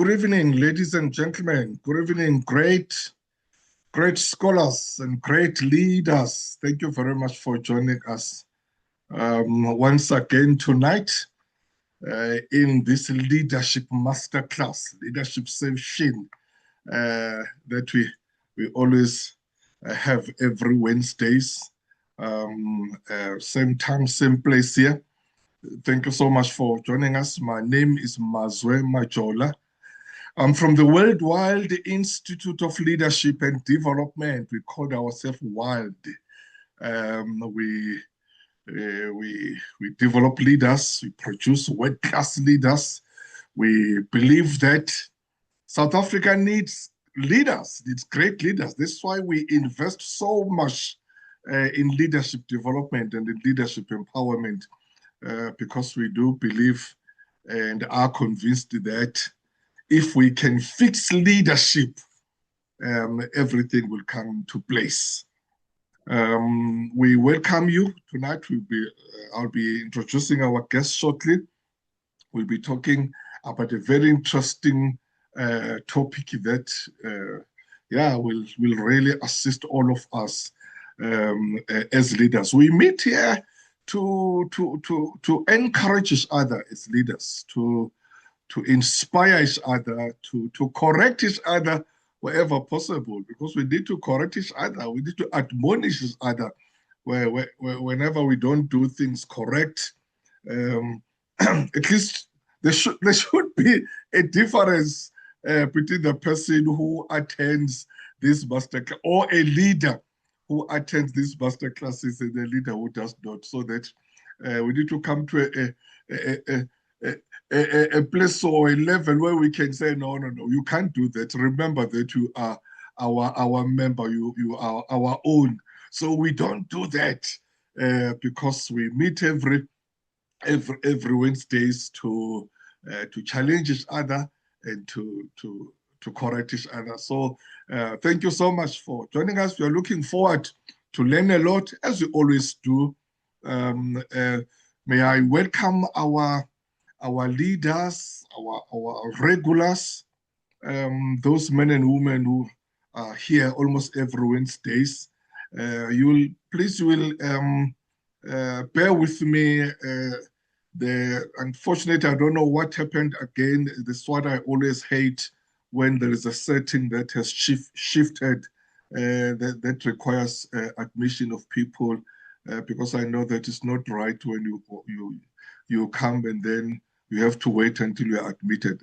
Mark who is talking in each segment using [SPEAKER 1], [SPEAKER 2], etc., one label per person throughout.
[SPEAKER 1] Good evening, ladies and gentlemen. Good evening, great scholars and great leaders. Thank you very much for joining us once again tonight in this Leadership Masterclass, leadership session that we always have every Wednesdays. Same time, same place here. Thank you so much for joining us. My name is Mazwe Majola. I'm from the Worldwide Institute of Leadership and Development. We call ourselves WILD. We develop leaders. We produce world-class leaders. We believe that South Africa needs leaders, needs great leaders. That's why we invest so much in leadership development and in leadership empowerment, because we do believe and are convinced that if we can fix leadership, everything will come to place. We welcome you tonight. I'll be introducing our guests shortly. We'll be talking about a very interesting topic that, will really assist all of us as leaders. We meet here to encourage each other as leaders, to inspire each other, to correct each other wherever possible, because we need to correct each other. We need to admonish each other whenever we don't do things correct. At least there should be a difference between the person who attends this masterclass or a leader who attends these masterclasses and a leader who does not, so that we need to come to a place or a level where we can say, no, you can't do that. Remember that you are our member, you are our own. So we don't do that because we meet every Wednesdays to challenge each other and to correct each other. So thank you so much for joining us. We are looking forward to learn a lot, as we always do. May I welcome our leaders, our regulars, those men and women who are here almost every Wednesdays. Please bear with me. Unfortunately, I don't know what happened again. This is what I always hate, when there is a setting that has shifted that requires admission of people, because I know that it's not right when you come and then you have to wait until you are admitted.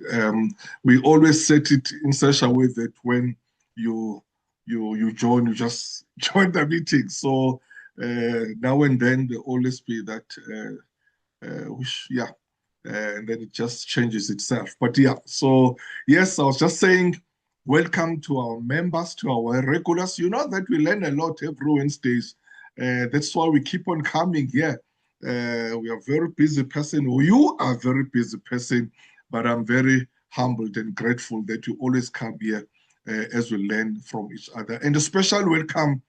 [SPEAKER 1] We always set it in such a way that when you join, you just join the meeting. So now and then there always be that, and then it just changes itself. But yeah, so yes, I was just saying, welcome to our members, to our regulars. You know that we learn a lot every Wednesdays. That's why we keep on coming here. We are a very busy person, or you are a very busy person, but I'm very humbled and grateful that you always come here as we learn from each other. And a special welcome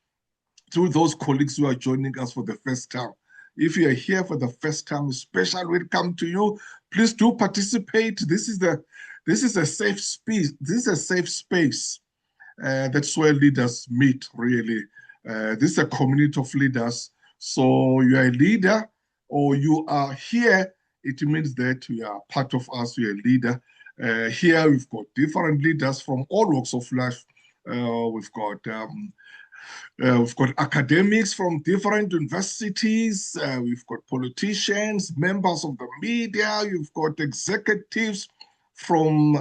[SPEAKER 1] to those colleagues who are joining us for the first time. If you are here for the first time, a special welcome to you. Please do participate. This is a safe space. This is a safe space. That's where leaders meet, really. This is a community of leaders. So you are a leader, or you are here, it means that you are part of us, you are a leader. Here we've got different leaders from all walks of life. We've got academics from different universities. We've got politicians, members of the media. You've got executives from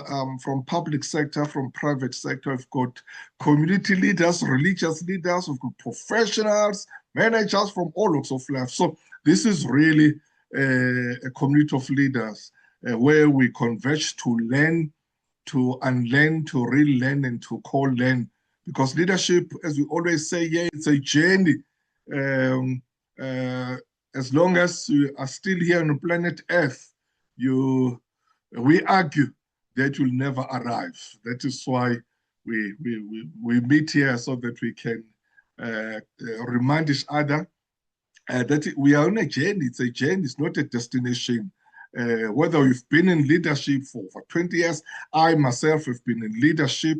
[SPEAKER 1] public sector, from private sector. We've got community leaders, religious leaders. We've got professionals, managers from all walks of life. So this is really a community of leaders where we converge to learn, to unlearn, to relearn, and to co-learn. Because leadership, as we always say, it's a journey. As long as you are still here on planet Earth, we argue that you'll never arrive. That is why we meet here, so that we can remind each other that we are on a journey. It's a journey, it's not a destination. whether you've been in leadership for 20 years. I myself have been in leadership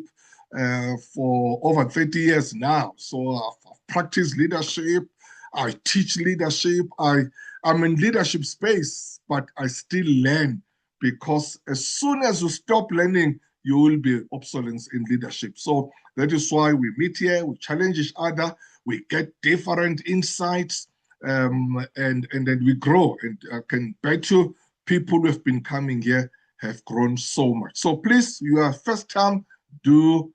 [SPEAKER 1] for over 30 years now. So I've practiced leadership. I teach leadership. I'm in leadership space, but I still learn, because as soon as you stop learning, you will be obsolete in leadership. So that is why we meet here, we challenge each other, we get different insights, and then we grow. And I can bet you people who have been coming here have grown so much. So please, you are first time, do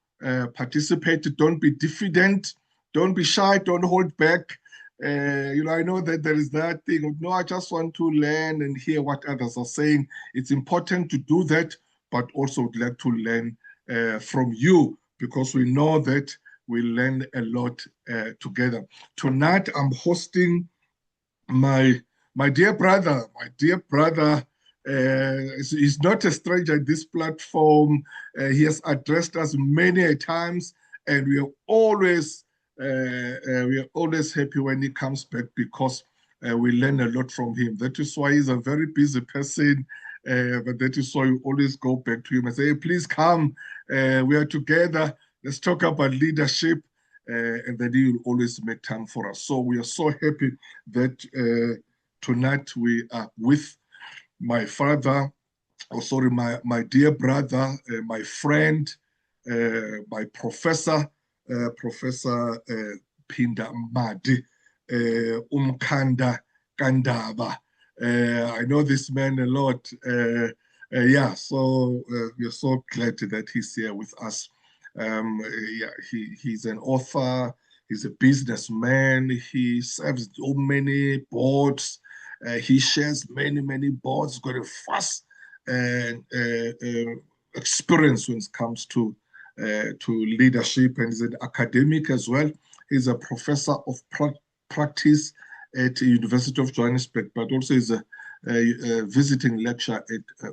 [SPEAKER 1] participate. Don't be diffident. Don't be shy. Don't hold back. I know that there is that thing of, no, I just want to learn and hear what others are saying. It's important to do that, but also would like to learn from you, because we know that we learn a lot together. Tonight, I'm hosting my dear brother. He's not a stranger at this platform. He has addressed us many a times, and we are always happy when he comes back, because we learn a lot from him. That is why he's a very busy person, but that is why we always go back to him and say, hey, please come. We are together. Let's talk about leadership. And then he will always make time for us. So we are so happy that tonight we are with my father, my dear brother, my friend, my professor, Professor Phinda Madi, Umkanda Kandaba. I know this man a lot. So we're so glad that he's here with us. He's an author, he's a businessman, he serves so many boards, he shares many boards, got a vast experience when it comes to leadership, and he's an academic as well. He's a professor of practice at the University of Johannesburg, but also is a visiting lecturer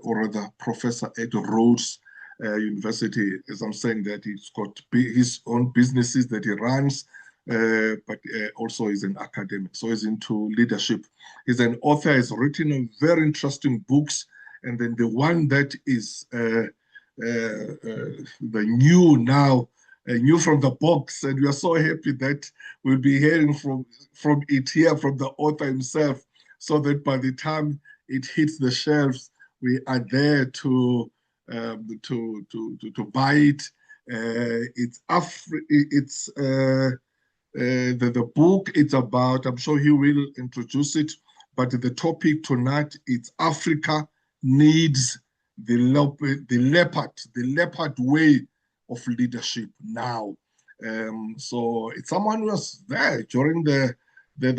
[SPEAKER 1] or rather professor at Rhodes University. As I'm saying, that he's got his own businesses that he runs, but also is an academic. So he's into leadership. He's an author, has written very interesting books. And then the one that is the new from the box. And we are so happy that we'll be hearing from it here, from the author himself, so that by the time it hits the shelves, we are there to buy it. The book. It's about. I'm sure he will introduce it. But the topic tonight is Africa needs the leopard way of leadership now. So it's someone who was there during the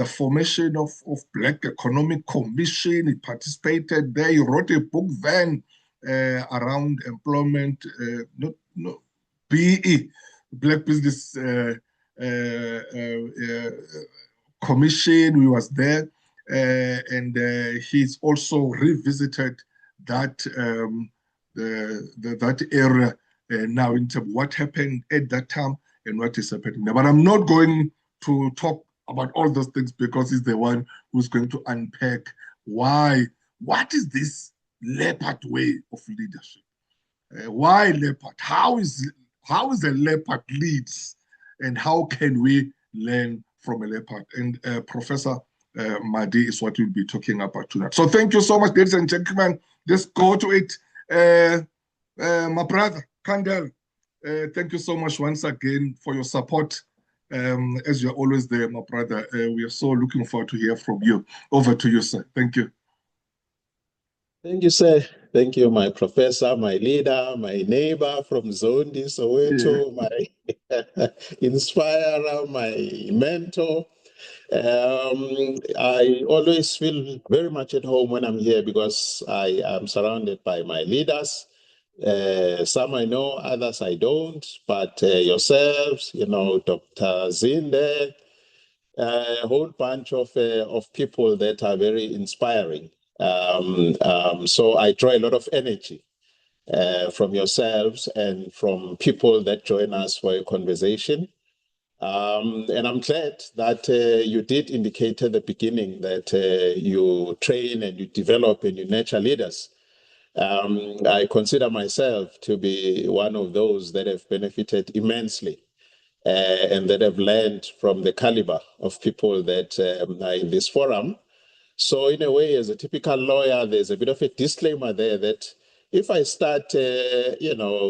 [SPEAKER 1] formation of Black Economic Commission. He participated there. He wrote a book then around employment, BE, Black Business Commission. We was there, and he's also revisited that that area now in terms of what happened at that time and what is happening now. But I'm not going to talk about all those things, because he's the one who's going to unpack what is this leopard way of leadership? Why leopard? How is a leopard leads, and how can we learn from a leopard? And Professor Madi is what we'll be talking about tonight. So thank you so much, ladies and gentlemen. Just go to it. My brother, Kandel, thank you so much once again for your support. As you're always there, my brother, we are so looking forward to hear from you. Over to you, sir. Thank you.
[SPEAKER 2] Thank you, sir. Thank you, my professor, my leader, my neighbor from Zondi, Soweto, my inspirer, my mentor. I always feel very much at home when I'm here, because I am surrounded by my leaders. Some I know, others I don't, but yourselves, Dr. Zinde, a whole bunch of people that are very inspiring. So I draw a lot of energy from yourselves and from people that join us for a conversation. And I'm glad that you did indicate at the beginning that you train and you develop and you nurture leaders. I consider myself to be one of those that have benefited immensely and that have learned from the caliber of people that are in this forum. So in a way, as a typical lawyer, there's a bit of a disclaimer there that if I start,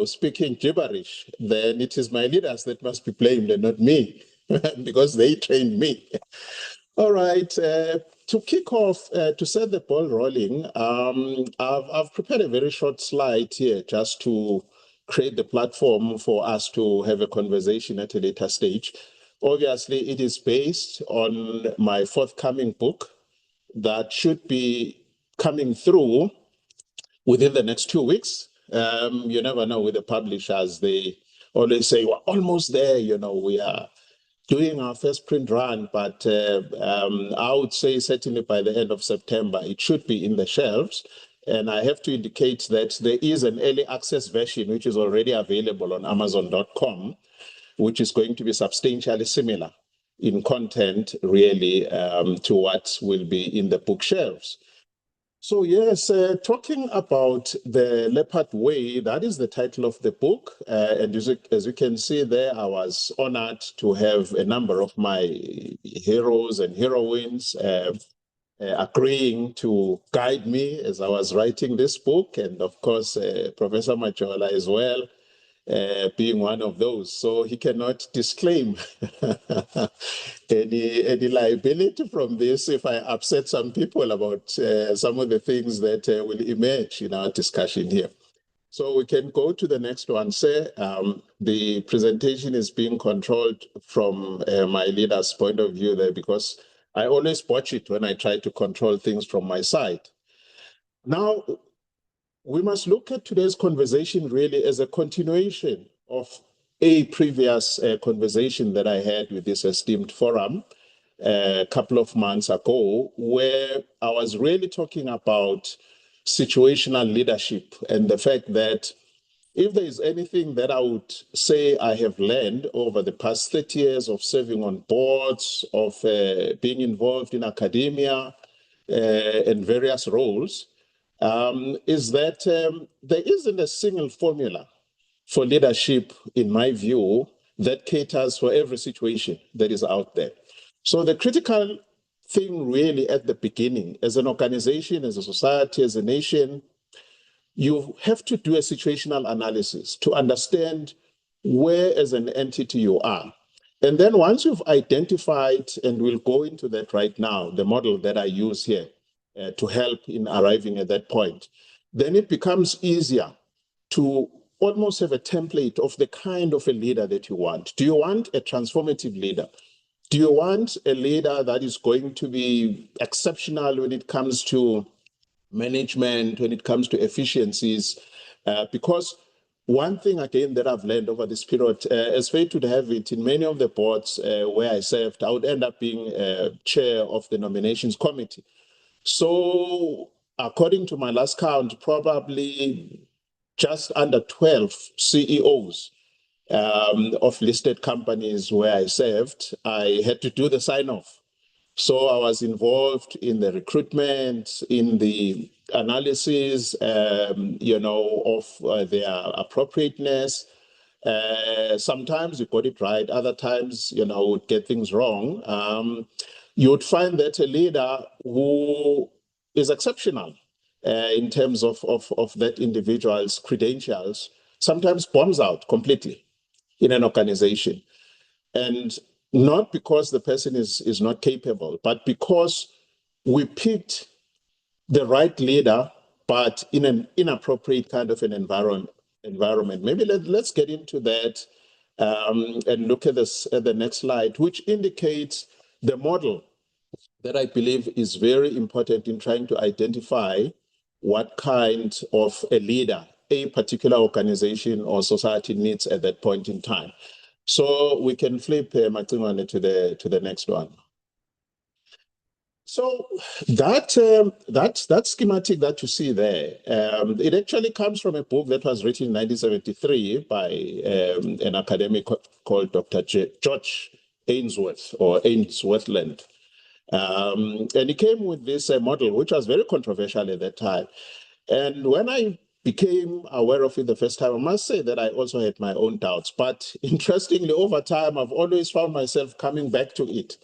[SPEAKER 2] speaking gibberish, then it is my leaders that must be blamed and not me, because they trained me. All right. To kick off, to set the ball rolling, I've prepared a very short slide here just to create the platform for us to have a conversation at a later stage. Obviously, it is based on my forthcoming book that should be coming through within the next 2 weeks. You never know with the publishers. They always say, we're almost there, we are doing our first print run, but I would say certainly by the end of September, it should be in the shelves. And I have to indicate that there is an early access version, which is already available on Amazon.com, which is going to be substantially similar in content, really, to what will be in the bookshelves. So yes, talking about the Leopard Way, that is the title of the book. And as you can see there, I was honored to have a number of my heroes and heroines agreeing to guide me as I was writing this book. And of course, Professor Majola as well, being one of those. So he cannot disclaim any liability from this if I upset some people about some of the things that will emerge in our discussion here. So we can go to the next one, sir. The presentation is being controlled from my leader's point of view there, because I always watch it when I try to control things from my side. Now, we must look at today's conversation really as a continuation of a previous conversation that I had with this esteemed forum a couple of months ago, where I was really talking about situational leadership and the fact that if there is anything that I would say I have learned over the past 30 years of serving on boards, of being involved in academia and various roles, is that there isn't a single formula for leadership, in my view, that caters for every situation that is out there. So the critical thing really at the beginning, as an organization, as a society, as a nation, you have to do a situational analysis to understand where as an entity you are. And then once you've identified, and we'll go into that right now, the model that I use here to help in arriving at that point, then it becomes easier to almost have a template of the kind of a leader that you want. Do you want a transformative leader? Do you want a leader that is going to be exceptional when it comes to management, when it comes to efficiencies? Because one thing, again, that I've learned over this period, as fate would have it, in many of the boards where I served, I would end up being chair of the nominations committee. So according to my last count, probably just under 12 CEOs of listed companies where I served, I had to do the sign-off. So I was involved in the recruitment, in the analysis, of their appropriateness. Sometimes you got it right, other times, would get things wrong. You would find that a leader who is exceptional in terms of that individual's credentials sometimes bombs out completely in an organization. And not because the person is not capable, but because we picked the right leader, but in an inappropriate kind of an environment. Maybe let's get into that and look at this at the next slide, which indicates the model that I believe is very important in trying to identify what kind of a leader a particular organization or society needs at that point in time. So we can flip Matingwane to the next one. So that schematic that you see there, it actually comes from a book that was written in 1973 by an academic called Dr. George Ainsworth or Ainsworthland. And he came with this model, which was very controversial at that time. And when I became aware of it the first time, I must say that I also had my own doubts. But interestingly, over time, I've always found myself coming back to it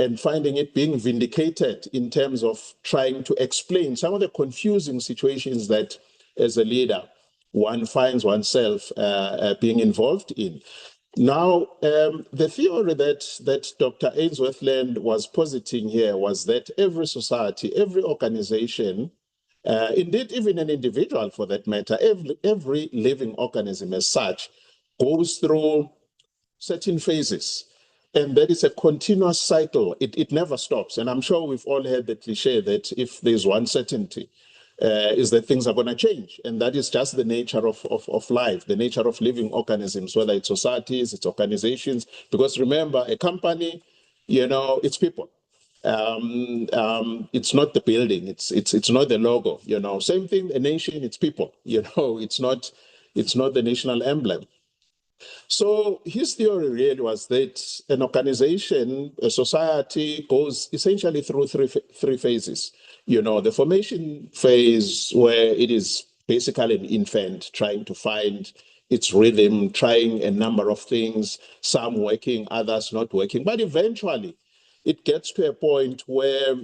[SPEAKER 2] and finding it being vindicated in terms of trying to explain some of the confusing situations that, as a leader, one finds oneself being involved in. Now, the theory that Dr. Ainsworthland was positing here was that every society, every organization, indeed even an individual for that matter, every living organism as such, goes through certain phases. And that is a continuous cycle. It never stops. And I'm sure we've all heard the cliche that if there's one certainty, is that things are going to change. And that is just the nature of life, the nature of living organisms, whether it's societies, it's organizations. Because remember, a company, it's people. It's not the building, it's not the logo, Same thing, a nation, it's people, it's not the national emblem. So his theory really was that an organization, a society, goes essentially through three phases. The formation phase, where it is basically an infant trying to find its rhythm, trying a number of things, some working, others not working. But eventually, it gets to a point where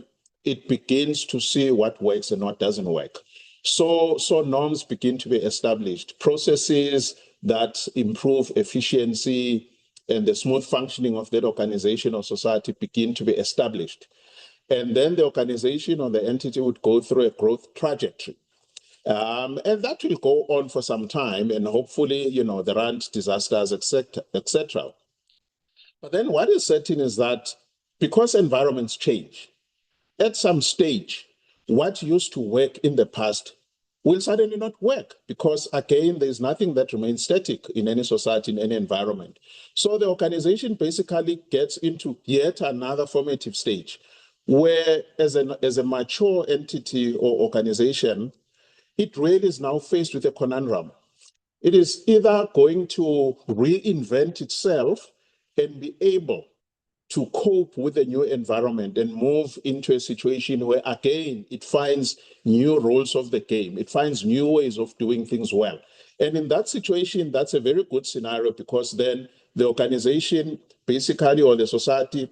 [SPEAKER 2] it begins to see what works and what doesn't work. So norms begin to be established, processes that improve efficiency and the smooth functioning of that organization or society begin to be established. And then the organization or the entity would go through a growth trajectory. And that will go on for some time, and hopefully, there aren't disasters, etc. But then what is certain is that because environments change, at some stage, what used to work in the past will suddenly not work because, again, there's nothing that remains static in any society, in any environment. So the organization basically gets into yet another formative stage where, as a mature entity or organization, it really is now faced with a conundrum. It is either going to reinvent itself and be able to cope with the new environment and move into a situation where, again, it finds new rules of the game. It finds new ways of doing things well. And in that situation, that's a very good scenario because then the organization basically, or the society,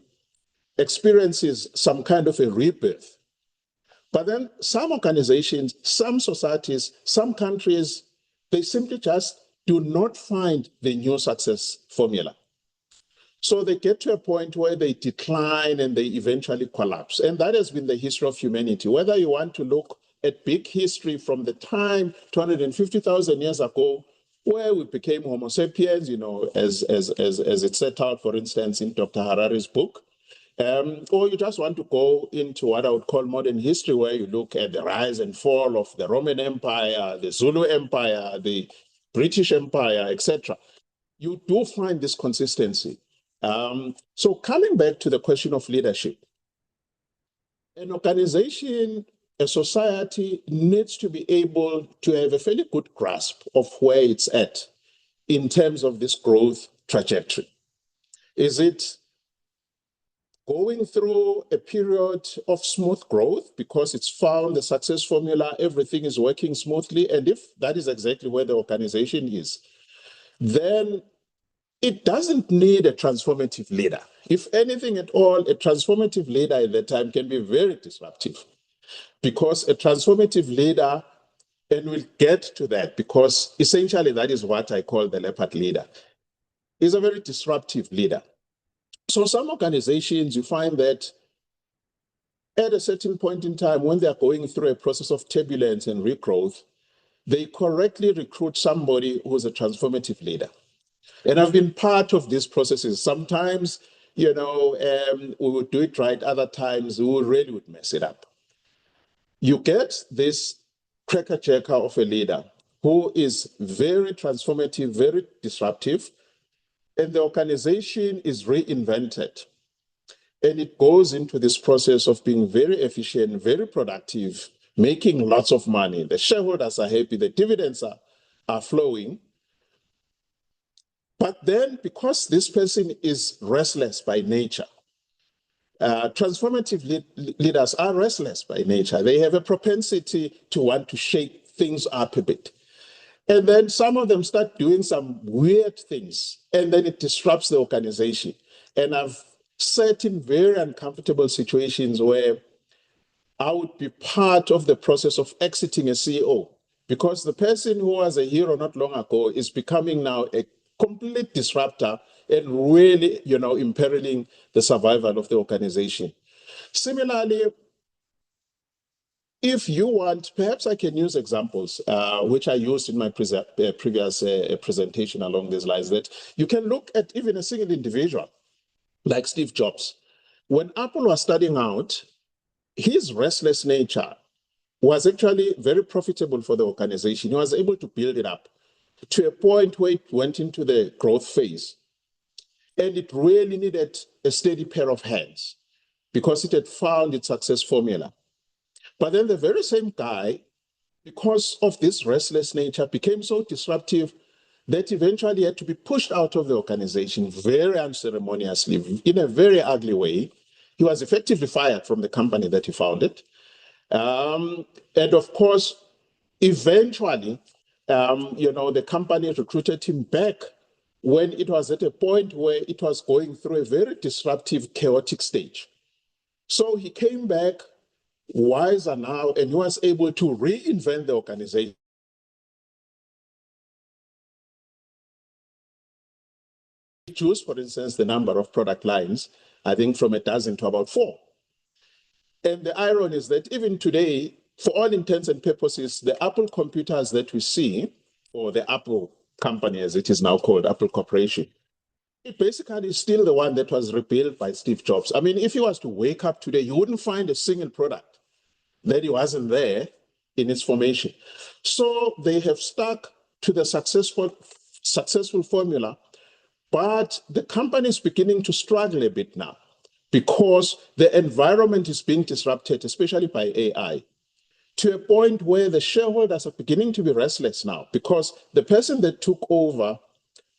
[SPEAKER 2] experiences some kind of a rebirth. But then some organizations, some societies, some countries, they simply just do not find the new success formula. So they get to a point where they decline and they eventually collapse. And that has been the history of humanity. Whether you want to look at big history from the time 250,000 years ago, where we became Homo sapiens, as it set out, for instance, in Dr. Harari's book, or you just want to go into what I would call modern history, where you look at the rise and fall of the Roman Empire, the Zulu Empire, the British Empire, etc. You do find this consistency. So coming back to the question of leadership, an organization, a society needs to be able to have a fairly good grasp of where it's at in terms of this growth trajectory. Is it going through a period of smooth growth because it's found the success formula, everything is working smoothly? And if that is exactly where the organization is, then it doesn't need a transformative leader. If anything at all, a transformative leader at that time can be very disruptive because a transformative leader, and we'll get to that because essentially that is what I call the leopard leader, is a very disruptive leader. So some organizations, you find that at a certain point in time, when they're going through a process of turbulence and regrowth, they correctly recruit somebody who's a transformative leader. And I've been part of these processes. Sometimes, we would do it right. Other times, we really would mess it up. You get this crackerjacker of a leader who is very transformative, very disruptive, and the organization is reinvented. And it goes into this process of being very efficient, very productive, making lots of money. The shareholders are happy, the dividends are flowing. But then, because this person is restless by nature, transformative leaders are restless by nature. They have a propensity to want to shake things up a bit. And then some of them start doing some weird things, and then it disrupts the organization. And I've sat in very uncomfortable situations where I would be part of the process of exiting a CEO, because the person who was a hero not long ago is becoming now a complete disruptor and really, imperiling the survival of the organization. Similarly, if you want, perhaps I can use examples, which I used in my previous presentation along these lines, that you can look at even a single individual like Steve Jobs. When Apple was starting out, his restless nature was actually very profitable for the organization. He was able to build it up to a point where it went into the growth phase. And it really needed a steady pair of hands because it had found its success formula. But then the very same guy, because of this restless nature, became so disruptive that eventually had to be pushed out of the organization very unceremoniously, in a very ugly way. He was effectively fired from the company that he founded. And of course, eventually, the company recruited him back when it was at a point where it was going through a very disruptive, chaotic stage. So he came back wiser now, and he was able to reinvent the organization. Reduce, for instance, the number of product lines, I think from 12 to about 4. And the irony is that even today, for all intents and purposes, the Apple computers that we see, or the Apple company as it is now called, Apple Corporation, it basically is still the one that was rebuilt by Steve Jobs. I mean, if he was to wake up today, you wouldn't find a single product that he wasn't there in its formation. So they have stuck to the successful formula, but the company is beginning to struggle a bit now because the environment is being disrupted, especially by AI, to a point where the shareholders are beginning to be restless now because the person that took over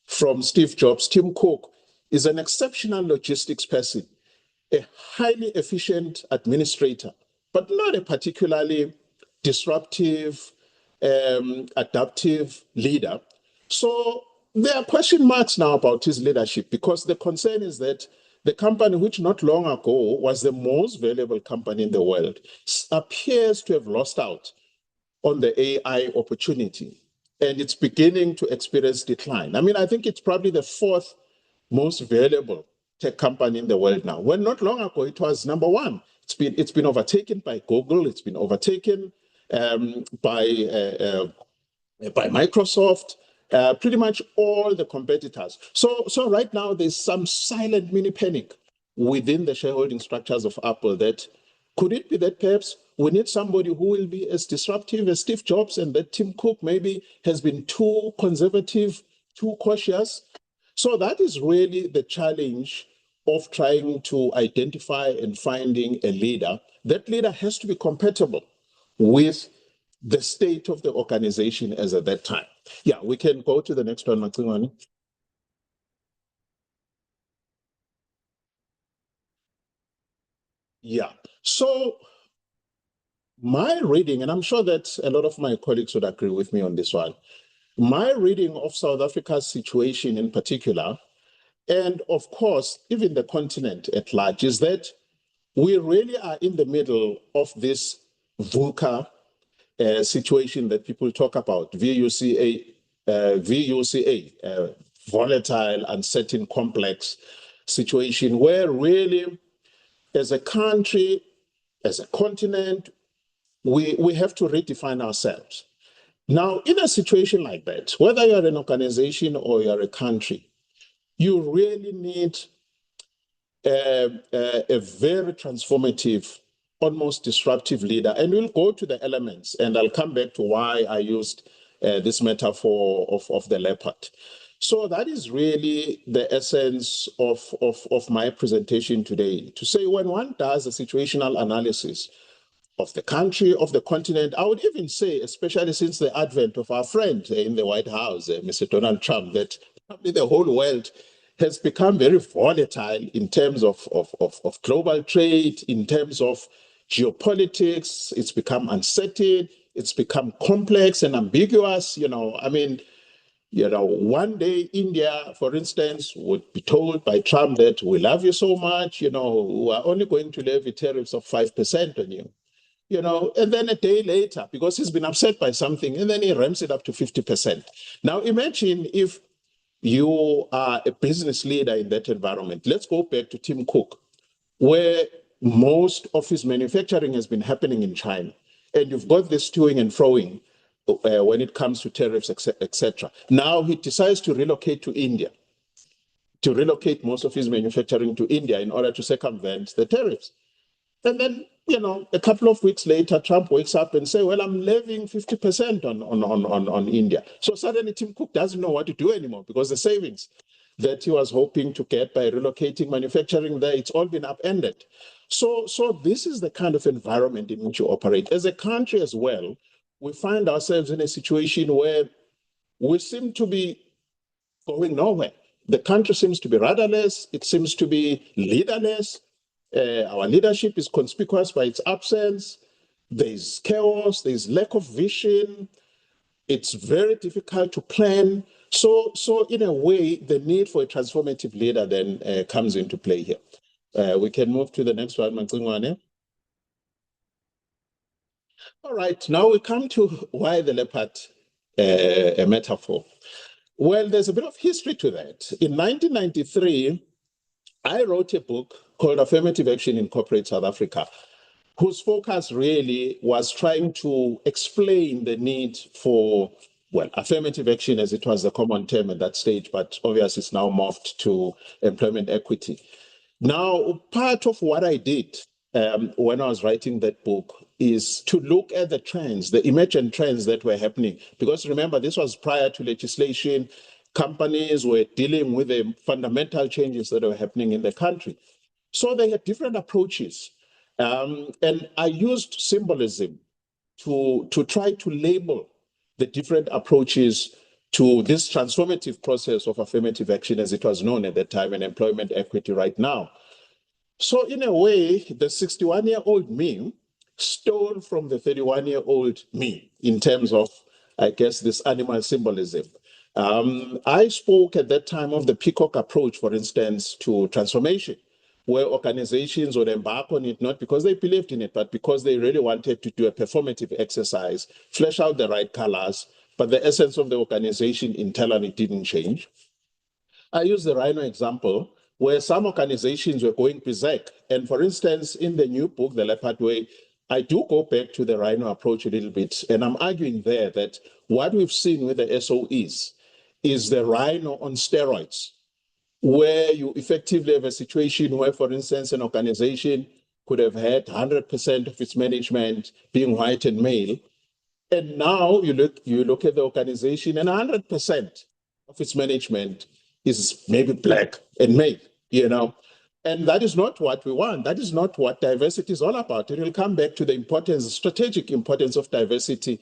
[SPEAKER 2] from Steve Jobs, Tim Cook, is an exceptional logistics person, a highly efficient administrator, but not a particularly disruptive, adaptive leader. So there are question marks now about his leadership because the concern is that the company, which not long ago was the most valuable company in the world, appears to have lost out on the AI opportunity, and it's beginning to experience decline. I mean, I think it's probably the 4th most valuable tech company in the world now, when not long ago it was number 1. It's been overtaken by Google, it's been overtaken by Microsoft, pretty much all the competitors. So right now there's some silent mini panic within the shareholding structures of Apple that could it be that perhaps we need somebody who will be as disruptive as Steve Jobs, and that Tim Cook maybe has been too conservative, too cautious. So that is really the challenge of trying to identify and finding a leader. That leader has to be compatible with the state of the organization as at that time. Yeah, we can go to the next one, Macingwane. Yeah, so my reading, and I'm sure that a lot of my colleagues would agree with me on this one, my reading of South Africa's situation in particular, and of course, even the continent at large, is that we really are in the middle of this VUCA situation that people talk about, VUCA, volatile, uncertain, complex situation, where really, as a country, as a continent, we have to redefine ourselves. Now, in a situation like that, whether you're an organization or you're a country, you really need a very transformative, almost disruptive leader. And we'll go to the elements, and I'll come back to why I used this metaphor of the leopard. So that is really the essence of my presentation today, to say when one does a situational analysis of the country, of the continent, I would even say, especially since the advent of our friend in the White House, Mr. Donald Trump, that probably the whole world has become very volatile in terms of global trade, in terms of geopolitics. It's become uncertain, it's become complex and ambiguous. One day India, for instance, would be told by Trump that we love you so much, we are only going to levy tariffs of 5% on you. And then a day later, because he's been upset by something, and then he ramps it up to 50%. Now, imagine if you are a business leader in that environment. Let's go back to Tim Cook, where most of his manufacturing has been happening in China. And you've got this toing and froing when it comes to tariffs, etc. Now he decides to relocate to India, to relocate most of his manufacturing to India in order to circumvent the tariffs. And then, a couple of weeks later, Trump wakes up and says, well, I'm levying 50% on India. So suddenly Tim Cook doesn't know what to do anymore, because the savings that he was hoping to get by relocating manufacturing there, it's all been upended. So this is the kind of environment in which you operate. As a country as well, we find ourselves in a situation where we seem to be going nowhere. The country seems to be rudderless. It seems to be leaderless. Our leadership is conspicuous by its absence. There's chaos. There's lack of vision. It's very difficult to plan. So in a way, the need for a transformative leader then comes into play here. We can move to the next one, Mangcingwane. All right, now we come to why the leopard a metaphor. Well, there's a bit of history to that. In 1993, I wrote a book called Affirmative Action in Corporate South Africa, whose focus really was trying to explain the need for, well, affirmative action, as it was the common term at that stage, but obviously it's now morphed to employment equity. Now, part of what I did when I was writing that book is to look at the trends, the emergent trends that were happening. Because remember, this was prior to legislation. Companies were dealing with the fundamental changes that were happening in the country. So they had different approaches. And I used symbolism to try to label the different approaches to this transformative process of affirmative action, as it was known at that time, and employment equity right now. So in a way, the 61-year-old me stole from the 31-year-old me in terms of, I guess, this animal symbolism. I spoke at that time of the peacock approach, for instance, to transformation, where organizations would embark on it not because they believed in it, but because they really wanted to do a performative exercise, flesh out the right colors, but the essence of the organization internally didn't change. I use the rhino example, where some organizations were going berserk. And for instance, in the new book, The Leopard Way, I do go back to the rhino approach a little bit. And I'm arguing there that what we've seen with the SOEs is the rhino on steroids, where you effectively have a situation where, for instance, an organization could have had 100% of its management being white and male. And now you look at the organization and 100% of its management is maybe black and male, And that is not what we want. That is not what diversity is all about. It will come back to the importance, the strategic importance of diversity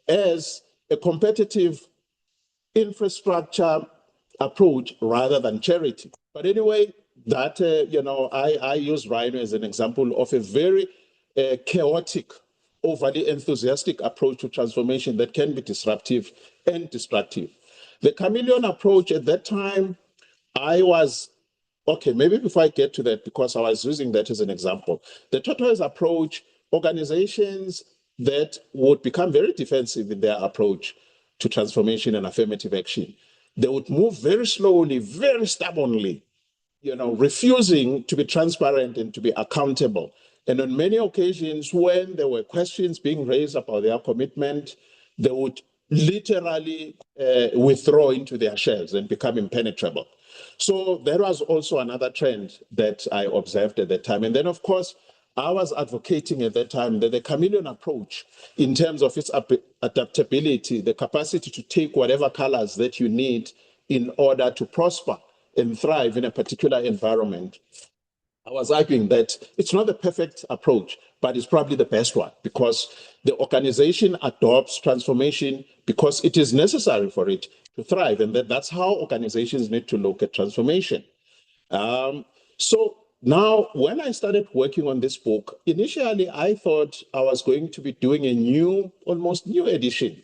[SPEAKER 2] as a competitive infrastructure approach rather than charity. But anyway, that, I use rhino as an example of a very chaotic, overly enthusiastic approach to transformation that can be disruptive and destructive. The chameleon approach at that time, maybe before I get to that, because I was using that as an example, the tortoise approach, organizations that would become very defensive in their approach to transformation and affirmative action, they would move very slowly, very stubbornly, refusing to be transparent and to be accountable. And on many occasions, when there were questions being raised about their commitment, they would literally withdraw into their shells and become impenetrable. So there was also another trend that I observed at that time. And then, of course, I was advocating at that time that the chameleon approach, in terms of its adaptability, the capacity to take whatever colors that you need in order to prosper and thrive in a particular environment. I was arguing that it's not the perfect approach, but it's probably the best one, because the organization adopts transformation because it is necessary for it to thrive. And that's how organizations need to look at transformation. So now, when I started working on this book, initially I thought I was going to be doing a almost new edition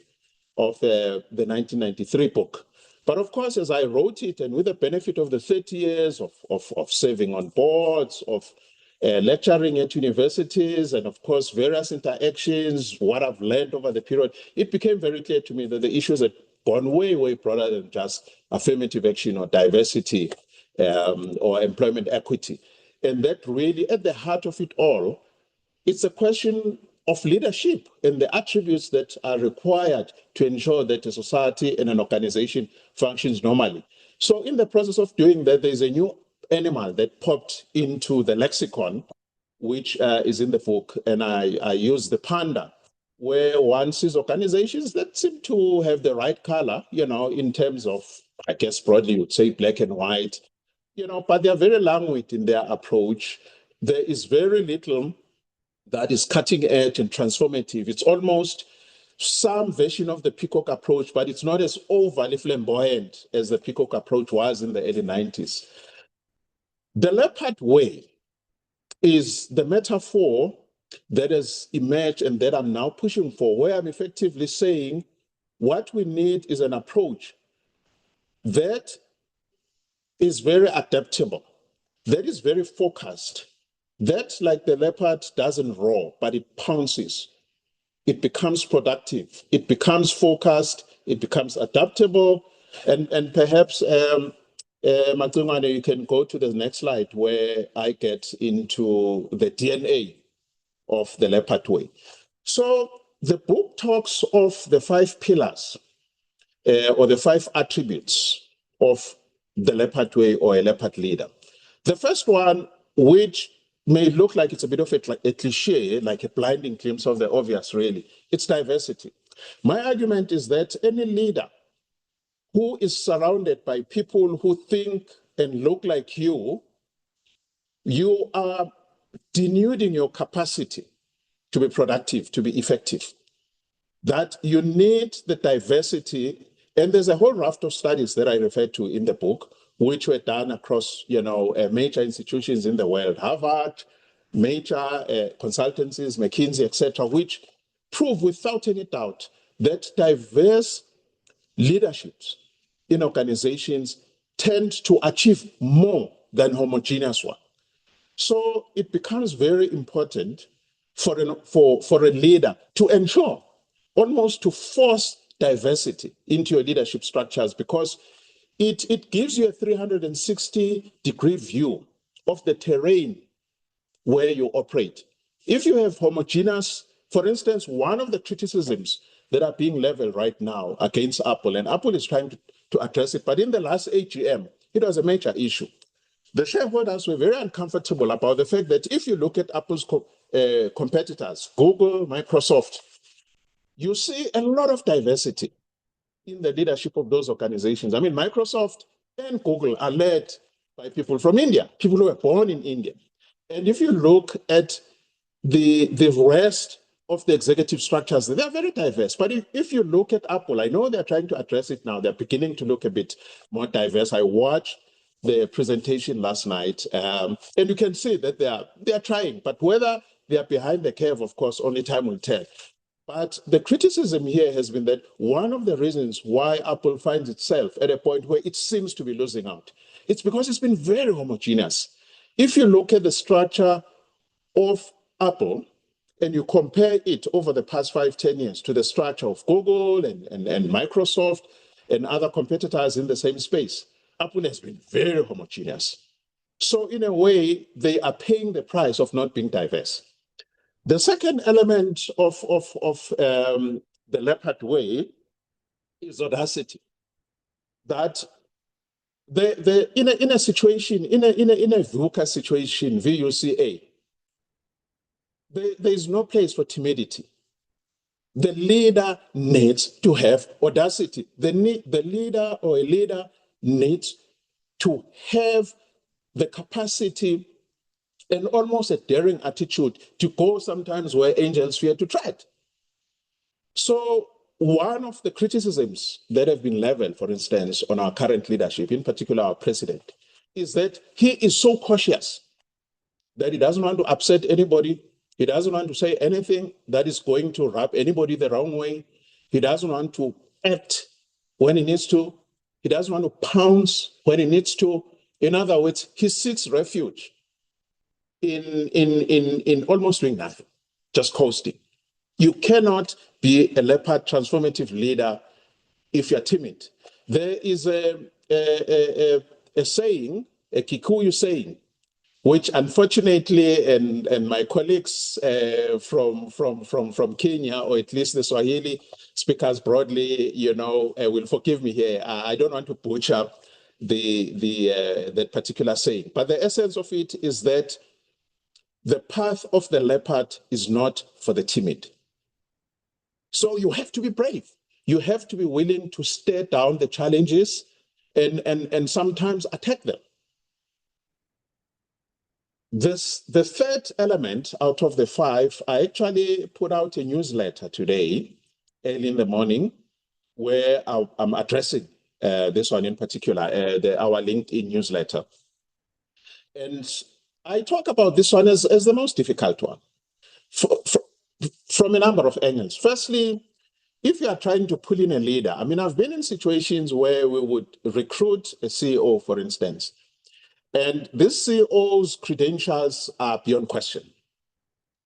[SPEAKER 2] of the 1993 book. But of course, as I wrote it, and with the benefit of the 30 years of serving on boards, of lecturing at universities, and of course, various interactions, what I've learned over the period, it became very clear to me that the issues had gone way, way broader than just affirmative action or diversity or employment equity. And that really, at the heart of it all, it's a question of leadership and the attributes that are required to ensure that a society and an organization functions normally. So in the process of doing that, there's a new animal that popped into the lexicon, which is in the book, and I use the panda, where one sees organizations that seem to have the right color, in terms of, I guess broadly you would say black and white, but they are very languid in their approach. There is very little that is cutting edge and transformative. It's almost some version of the peacock approach, but it's not as overly flamboyant as the peacock approach was in the early 90s. The Leopard Way is the metaphor that has emerged and that I'm now pushing for, where I'm effectively saying what we need is an approach that is very adaptable, that is very focused, that, like the leopard, doesn't roar, but it pounces. It becomes productive. It becomes focused. It becomes adaptable. And perhaps, Matungane, you can go to the next slide where I get into the DNA of the Leopard Way. So the book talks of the 5 pillars or the 5 attributes of the Leopard Way or a leopard leader. The first one, which may look like it's a bit of a cliche, like a blinding glimpse of the obvious, really, it's diversity. My argument is that any leader who is surrounded by people who think and look like you are denuding your capacity to be productive, to be effective. That you need the diversity, and there's a whole raft of studies that I refer to in the book, which were done across, major institutions in the world, Harvard, major consultancies, McKinsey, etc., which prove without any doubt that diverse leaderships in organizations tend to achieve more than homogeneous one. So it becomes very important for a leader to ensure, almost to force diversity into your leadership structures, because it gives you a 360-degree view of the terrain where you operate. If you have homogeneous, for instance, one of the criticisms that are being leveled right now against Apple, and Apple is trying to address it, but in the last AGM, it was a major issue. The shareholders were very uncomfortable about the fact that if you look at Apple's competitors, Google, Microsoft, you see a lot of diversity in the leadership of those organizations. I mean, Microsoft and Google are led by people from India, people who were born in India. And if you look at the rest of the executive structures, they are very diverse. But if you look at Apple, I know they're trying to address it now. They're beginning to look a bit more diverse. I watched the presentation last night, and you can see that they are trying. But whether they are behind the curve, of course, only time will tell. But the criticism here has been that one of the reasons why Apple finds itself at a point where it seems to be losing out, it's because it's been very homogeneous. If you look at the structure of Apple and you compare it over the past 5-10 years to the structure of Google and Microsoft and other competitors in the same space, Apple has been very homogeneous. So in a way, they are paying the price of not being diverse. The second element of the Leopard Way is audacity. That in a situation, in a VUCA situation, VUCA, there is no place for timidity. The leader needs to have audacity. The leader or a leader needs to have the capacity and almost a daring attitude to go sometimes where angels fear to tread. So one of the criticisms that have been leveled, for instance, on our current leadership, in particular our president, is that he is so cautious that he doesn't want to upset anybody. He doesn't want to say anything that is going to rub anybody the wrong way. He doesn't want to act when he needs to. He doesn't want to pounce when he needs to. In other words, he seeks refuge in almost doing nothing, just coasting. You cannot be a Leopard transformative leader if you're timid. There is a saying, a Kikuyu saying, which unfortunately, and my colleagues from Kenya, or at least the Swahili speakers broadly, will forgive me here. I don't want to butcher that particular saying, but the essence of it is that the path of the leopard is not for the timid. So you have to be brave. You have to be willing to stare down the challenges and sometimes attack them. The third element out of the 5, I actually put out a newsletter today, early in the morning, where I'm addressing this one in particular, our LinkedIn newsletter. And I talk about this one as the most difficult one from a number of angles. Firstly, if you are trying to pull in a leader, I mean, I've been in situations where we would recruit a CEO, for instance, and this CEO's credentials are beyond question,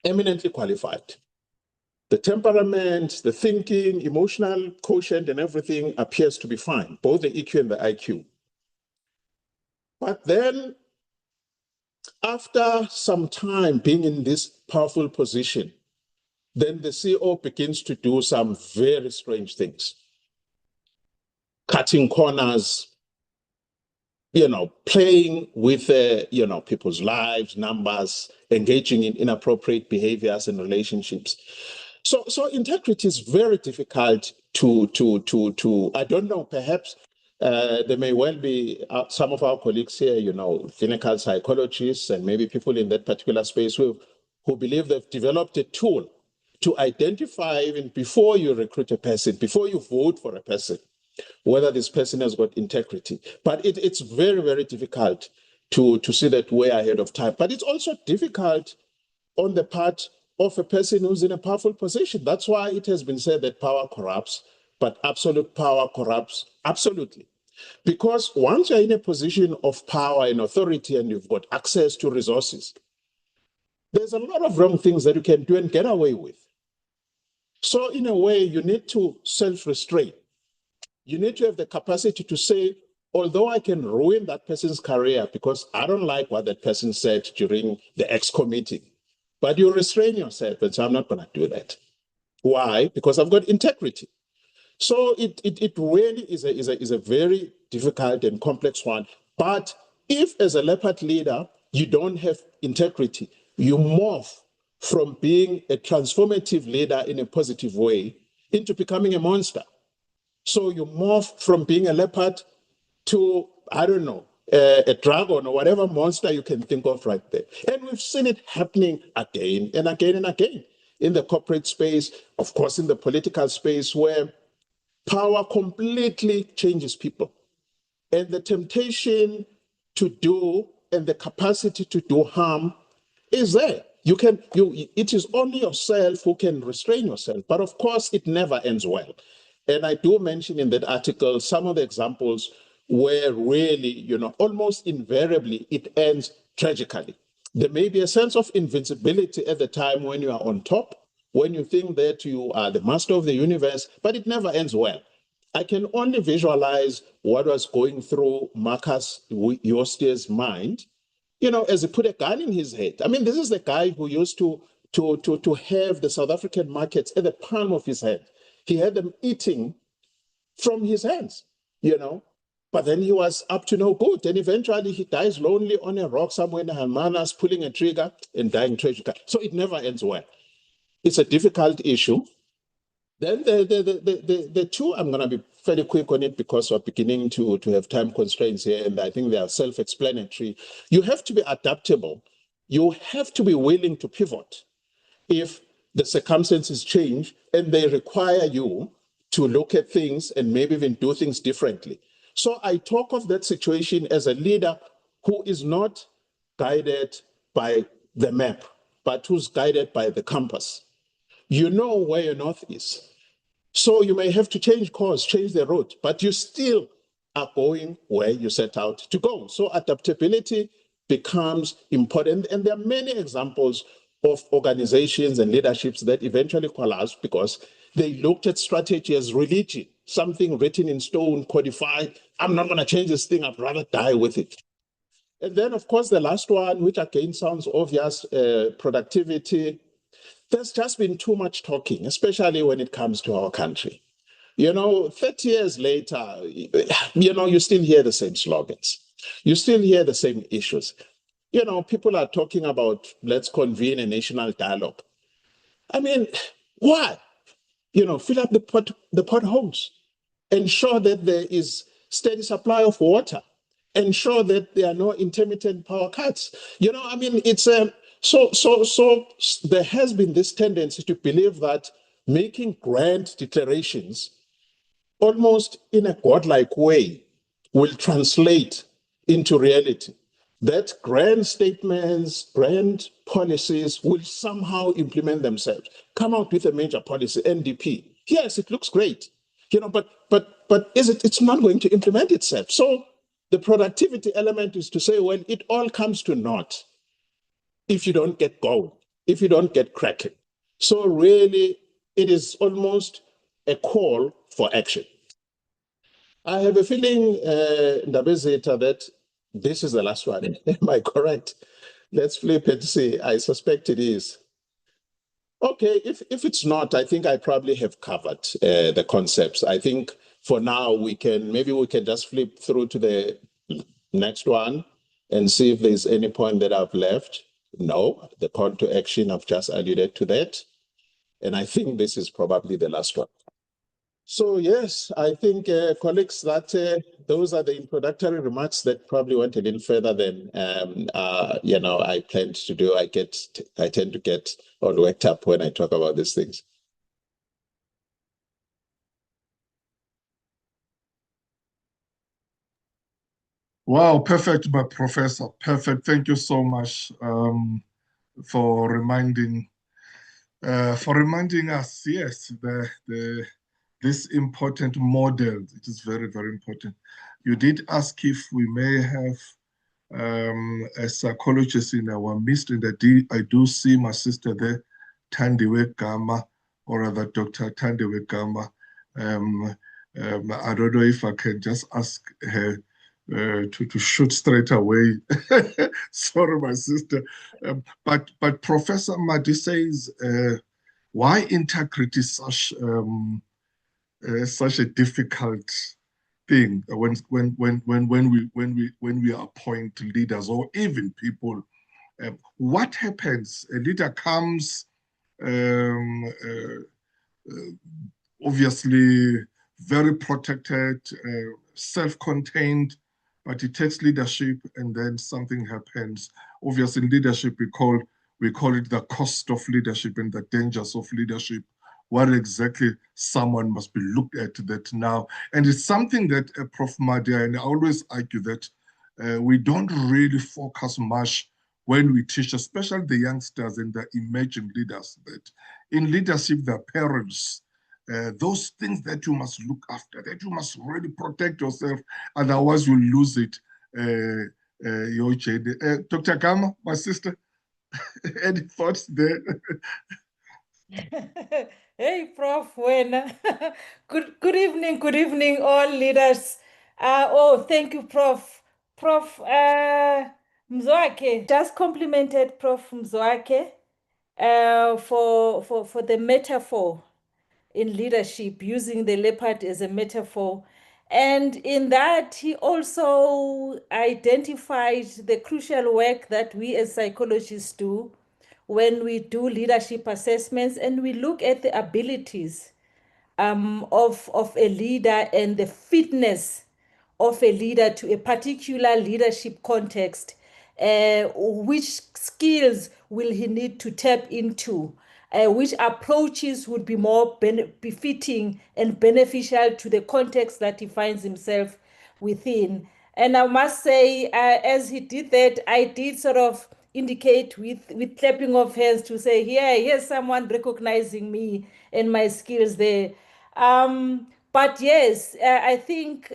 [SPEAKER 2] eminently qualified. The temperament, the thinking, emotional quotient, and everything appears to be fine, both the EQ and the IQ. But then, after some time being in this powerful position, then the CEO begins to do some very strange things. Cutting corners, playing with, people's lives, numbers, engaging in inappropriate behaviors and relationships. So integrity is very difficult to I don't know, perhaps there may well be some of our colleagues here, clinical psychologists and maybe people in that particular space who believe they've developed a tool to identify, even before you recruit a person, before you vote for a person, whether this person has got integrity. But it's very, very difficult to see that way ahead of time. But it's also difficult on the part of a person who's in a powerful position. That's why it has been said that power corrupts, but absolute power corrupts absolutely. Because once you're in a position of power and authority and you've got access to resources, there's a lot of wrong things that you can do and get away with. So in a way, you need to self-restrain. You need to have the capacity to say, although I can ruin that person's career because I don't like what that person said during the EXCO meeting, but you restrain yourself and say, I'm not going to do that. Why? Because I've got integrity. So it really is a very difficult and complex one. But if as a Leopard leader, you don't have integrity, you morph from being a transformative leader in a positive way into becoming a monster. So you morph from being a leopard to, I don't know, a dragon or whatever monster you can think of right there. And we've seen it happening again and again and again in the corporate space, of course, in the political space, where power completely changes people. And the temptation to do and the capacity to do harm is there. It is only yourself who can restrain yourself. But of course, it never ends well. And I do mention in that article some of the examples where really, almost invariably it ends tragically. There may be a sense of invincibility at the time when you are on top, when you think that you are the master of the universe, but it never ends well. I can only visualize what was going through Marcus Jooste's mind, as he put a gun in his head. I mean, this is the guy who used to have the South African markets at the palm of his hand. He had them eating from his hands, But then he was up to no good. And eventually he dies lonely on a rock somewhere in the Hermanas, pulling a trigger and dying tragically. So it never ends well. It's a difficult issue. Then the two I'm going to be fairly quick on it because we're beginning to have time constraints here, and I think they are self-explanatory. You have to be adaptable. You have to be willing to pivot if the circumstances change and they require you to look at things and maybe even do things differently. So I talk of that situation as a leader who is not guided by the map, but who's guided by the compass. You know where your north is. So you may have to change course, change the route, but you still are going where you set out to go. So adaptability becomes important. And there are many examples of organizations and leaderships that eventually collapsed because they looked at strategy as religion, something written in stone, codified. I'm not going to change this thing. I'd rather die with it. And then, of course, the last one, which again sounds obvious, productivity. There's just been too much talking, especially when it comes to our country. 30 years later, you still hear the same slogans. You still hear the same issues. People are talking about, let's convene a national dialogue. I mean, why? Fill up the potholes. Ensure that there is steady supply of water. Ensure that there are no intermittent power cuts. It's so there has been this tendency to believe that making grand declarations almost in a godlike way will translate into reality. That grand statements, grand policies will somehow implement themselves. Come out with a major policy, NDP. Yes, it looks great, but is it? It's not going to implement itself. So the productivity element is to say, well, it all comes to naught if you don't get going, if you don't get cracking. So really, it is almost a call for action. I have a feeling, Ndabezeta, that this is the last one. Am I correct? Let's flip it, see. I suspect it is. Okay, if it's not, I think I probably have covered the concepts. I think for now, maybe we can just flip through to the next one and see if there's any point that I've left. No, the call to action, I've just alluded to that. And I think this is probably the last one. So yes, I think, colleagues, that those are the introductory remarks that probably went a little further than I planned to do. I tend to get all worked up when I talk about these things.
[SPEAKER 1] Wow, perfect, my professor. Perfect. Thank you so much for reminding us. Yes, this important model. It is very, very important. You did ask if we may have a psychologist in our midst, and I do see my sister there, Thandiwe Gama, or rather Dr. Thandiwe Gama. I don't know if I can just ask her to shoot straight away. Sorry, my sister. But Professor Madi says, why integrity is such a difficult thing when we appoint leaders or even people. What happens? A leader comes, obviously very protected, self-contained, but he takes leadership and then something happens. Obviously, in leadership, we call it the cost of leadership and the dangers of leadership. What exactly someone must be looked at that now. And it's something that Prof Madi, and I always argue that we don't really focus much when we teach, especially the youngsters and the emerging leaders, that in leadership, the parents, those things that you must look after, that you must really protect yourself, otherwise you lose it. Dr. Gama, my sister, any thoughts there?
[SPEAKER 3] Hey, Prof. Good evening, all leaders. Thank you, Prof. Prof. Mzwake just complimented Prof. Mzwake for the metaphor in leadership, using the leopard as a metaphor. And in that, he also identified the crucial work that we as psychologists do when we do leadership assessments and we look at the abilities of a leader and the fitness of a leader to a particular leadership context. Which skills will he need to tap into? Which approaches would be more befitting and beneficial to the context that he finds himself within? And I must say, as he did that, I did sort of indicate with clapping of hands to say, yeah, here's someone recognizing me and my skills there. But yes, I think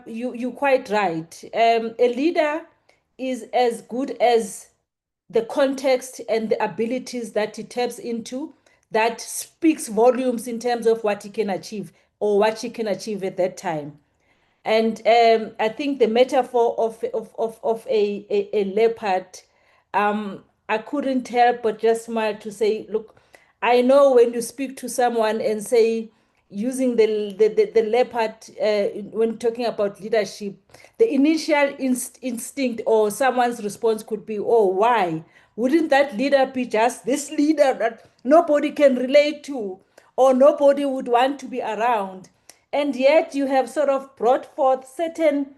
[SPEAKER 3] you're quite right. A leader is as good as the context and the abilities that he taps into, that speaks volumes in terms of what he can achieve or what she can achieve at that time. And I think the metaphor of a leopard, I couldn't help but just smile to say, look, I know when you speak to someone and say, using the leopard, when talking about leadership, the initial instinct or someone's response could be, oh, why? Wouldn't that leader be just this leader that nobody can relate to or nobody would want to be around? And yet you have sort of brought forth certain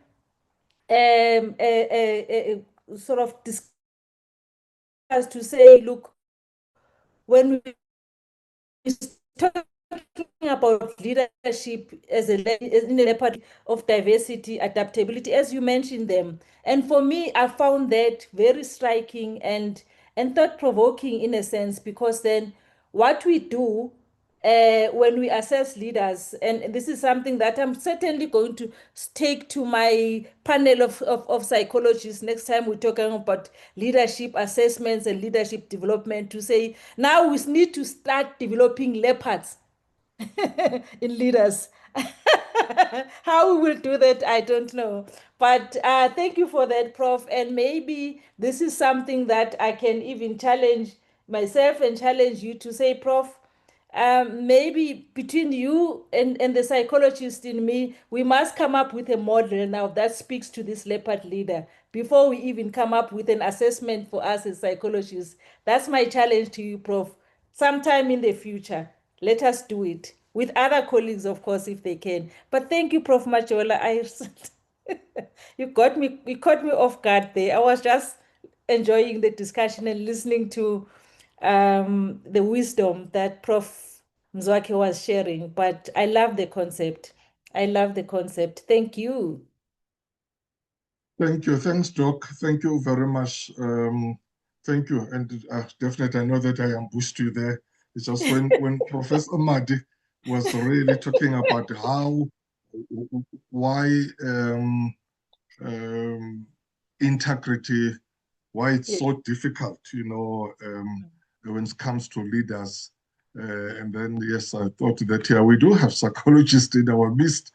[SPEAKER 3] sort of discussions to say, look, when we talking about leadership as in a leopard of diversity, adaptability, as you mentioned them. And for me, I found that very striking and thought-provoking in a sense, because then what we do when we assess leaders, and this is something that I'm certainly going to take to my panel of psychologists next time we're talking about leadership assessments and leadership development, to say, now we need to start developing leopards in leaders. How we will do that, I don't know. But thank you for that, Prof. And maybe this is something that I can even challenge myself and challenge you to say, Prof, maybe between you and the psychologist in me, we must come up with a model now that speaks to this leopard leader before we even come up with an assessment for us as psychologists. That's my challenge to you, Prof. Sometime in the future, let us do it with other colleagues, of course, if they can. But thank you, Prof Majola. You caught me off guard there. I was just enjoying the discussion and listening to the wisdom that Prof Mzwakhe was sharing. But I love the concept. I love the concept. Thank you.
[SPEAKER 1] Thank you. Thanks, Doc. Thank you very much. Thank you. And definitely, I know that I ambushed you there. It's just when Professor Madi was really talking about why integrity, why it's so difficult, when it comes to leaders. And then, yes, I thought that, yeah, we do have psychologists in our midst,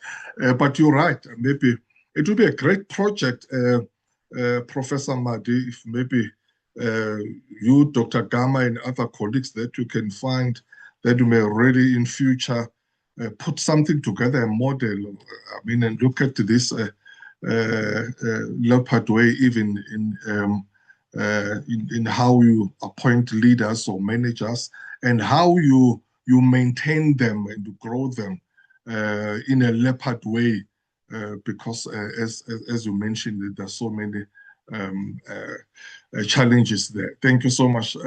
[SPEAKER 1] but you're right. Maybe it would be a great project, Professor Madi, if maybe you, Dr. Gama, and other colleagues that you can find that you may already in future put something together, a model, and look at this Leopard Way, even in how you appoint leaders or managers and how you maintain them and grow them in a Leopard way, because as you mentioned, there's so many challenges there. Thank you so much.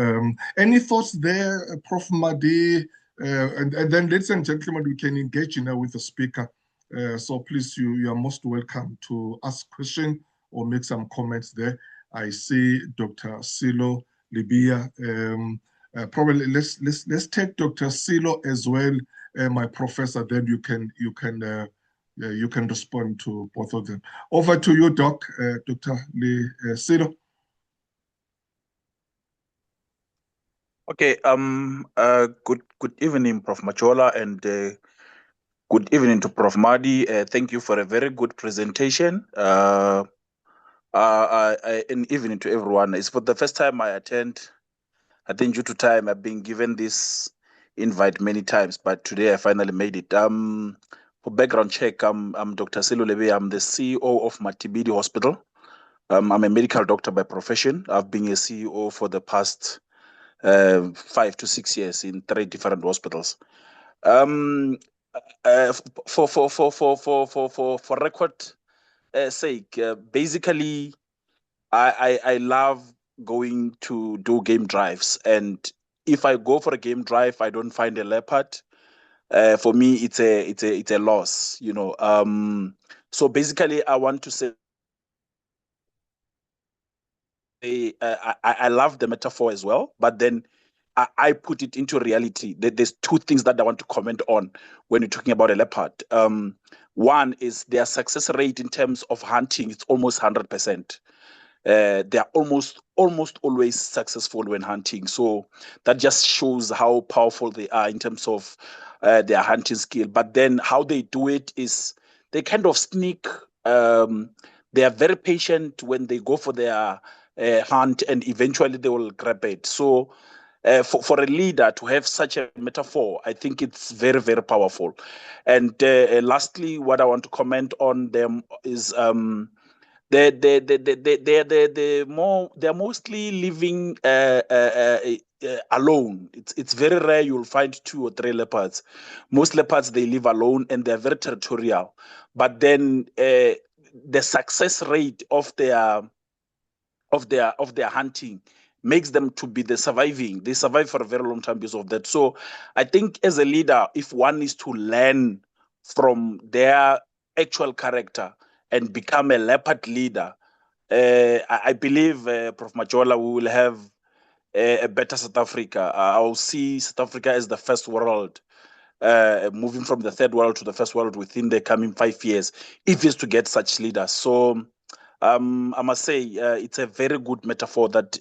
[SPEAKER 1] Any thoughts there, Prof Madi? And then, ladies and gentlemen, we can engage with the speaker. So please, you are most welcome to ask questions or make some comments there. I see Dr. Silo Libya. Probably let's take Dr. Silo as well, my professor. Then you can respond to both of them. Over to you, Doc. Dr. Silo.
[SPEAKER 4] Okay. Good evening, Prof Majola, and good evening to Prof Madi. Thank you for a very good presentation. And evening to everyone. It's for the first time I attend. I think due to time, I've been given this invite many times, but today I finally made it. For background check, I'm Dr. Silo Lebe. I'm the CEO of Matibidi Hospital. I'm a medical doctor by profession. I've been a CEO for the past 5 to 6 years in 3 different hospitals. For record sake, basically, I love going to do game drives, and if I go for a game drive, I don't find a leopard. For me, it's a loss, you know. So basically, I want to say I love the metaphor as well, but then I put it into reality. There's two things that I want to comment on when you're talking about a leopard. One is their success rate in terms of hunting; it's almost 100%. They are almost always successful when hunting. So that just shows how powerful they are in terms of their hunting skill. But then how they do it is they kind of sneak. They are very patient when they go for their hunt, and eventually they will grab it. So for a leader to have such a metaphor, I think it's very, very powerful. And lastly, what I want to comment on them is they're mostly living alone. It's very rare you'll find 2 or 3 leopards. Most leopards, they live alone and they're very territorial. But then the success rate of their hunting makes them to be the surviving. They survive for a very long time because of that. So I think as a leader, if one is to learn from their actual character and become a leopard leader, I believe, Prof Majola, we will have a better South Africa. I'll see South Africa as the first world, moving from the third world to the first world within the coming 5 years, if it's to get such leaders. So I must say it's a very good metaphor that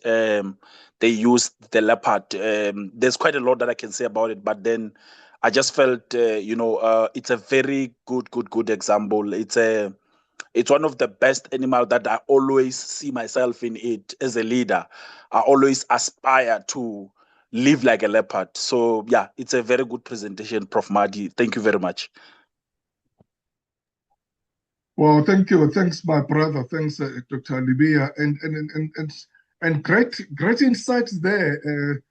[SPEAKER 4] they use the leopard. There's quite a lot that I can say about it, but then I just felt, it's a very good example. It's one of the best animal that I always see myself in it as a leader. I always aspire to live like a leopard. So yeah, it's a very good presentation, Prof Madi. Thank you very much.
[SPEAKER 1] Well, thank you. Thanks, my brother. Thanks, Dr. Libia, and great insights there,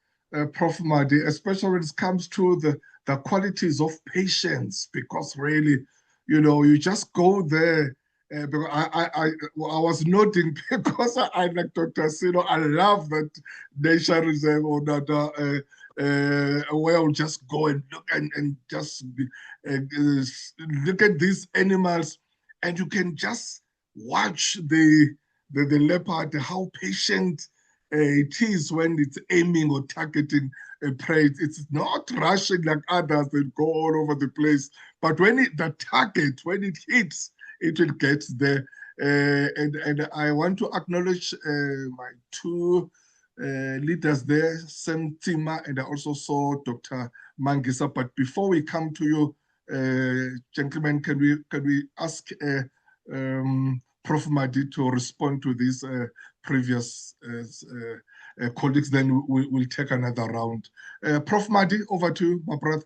[SPEAKER 1] Prof Madi, especially when it comes to the qualities of patience, because really, you just go there. Because I was noting because I like Dr. Sino, I love that nature reserve or that where I'll just go and look and just look at these animals, and you can just watch the leopard, how patient it is when it's aiming or targeting a prey. It's not rushing like others that go all over the place, but when the target, when it hits, it will get there. And I want to acknowledge my 2 leaders there, Sam Tima, and I also saw Dr. Mangisa. But before we come to you, gentlemen, can we ask Prof Madi to respond to these previous colleagues? Then we'll take another round. Prof Madi, over to you, my brother.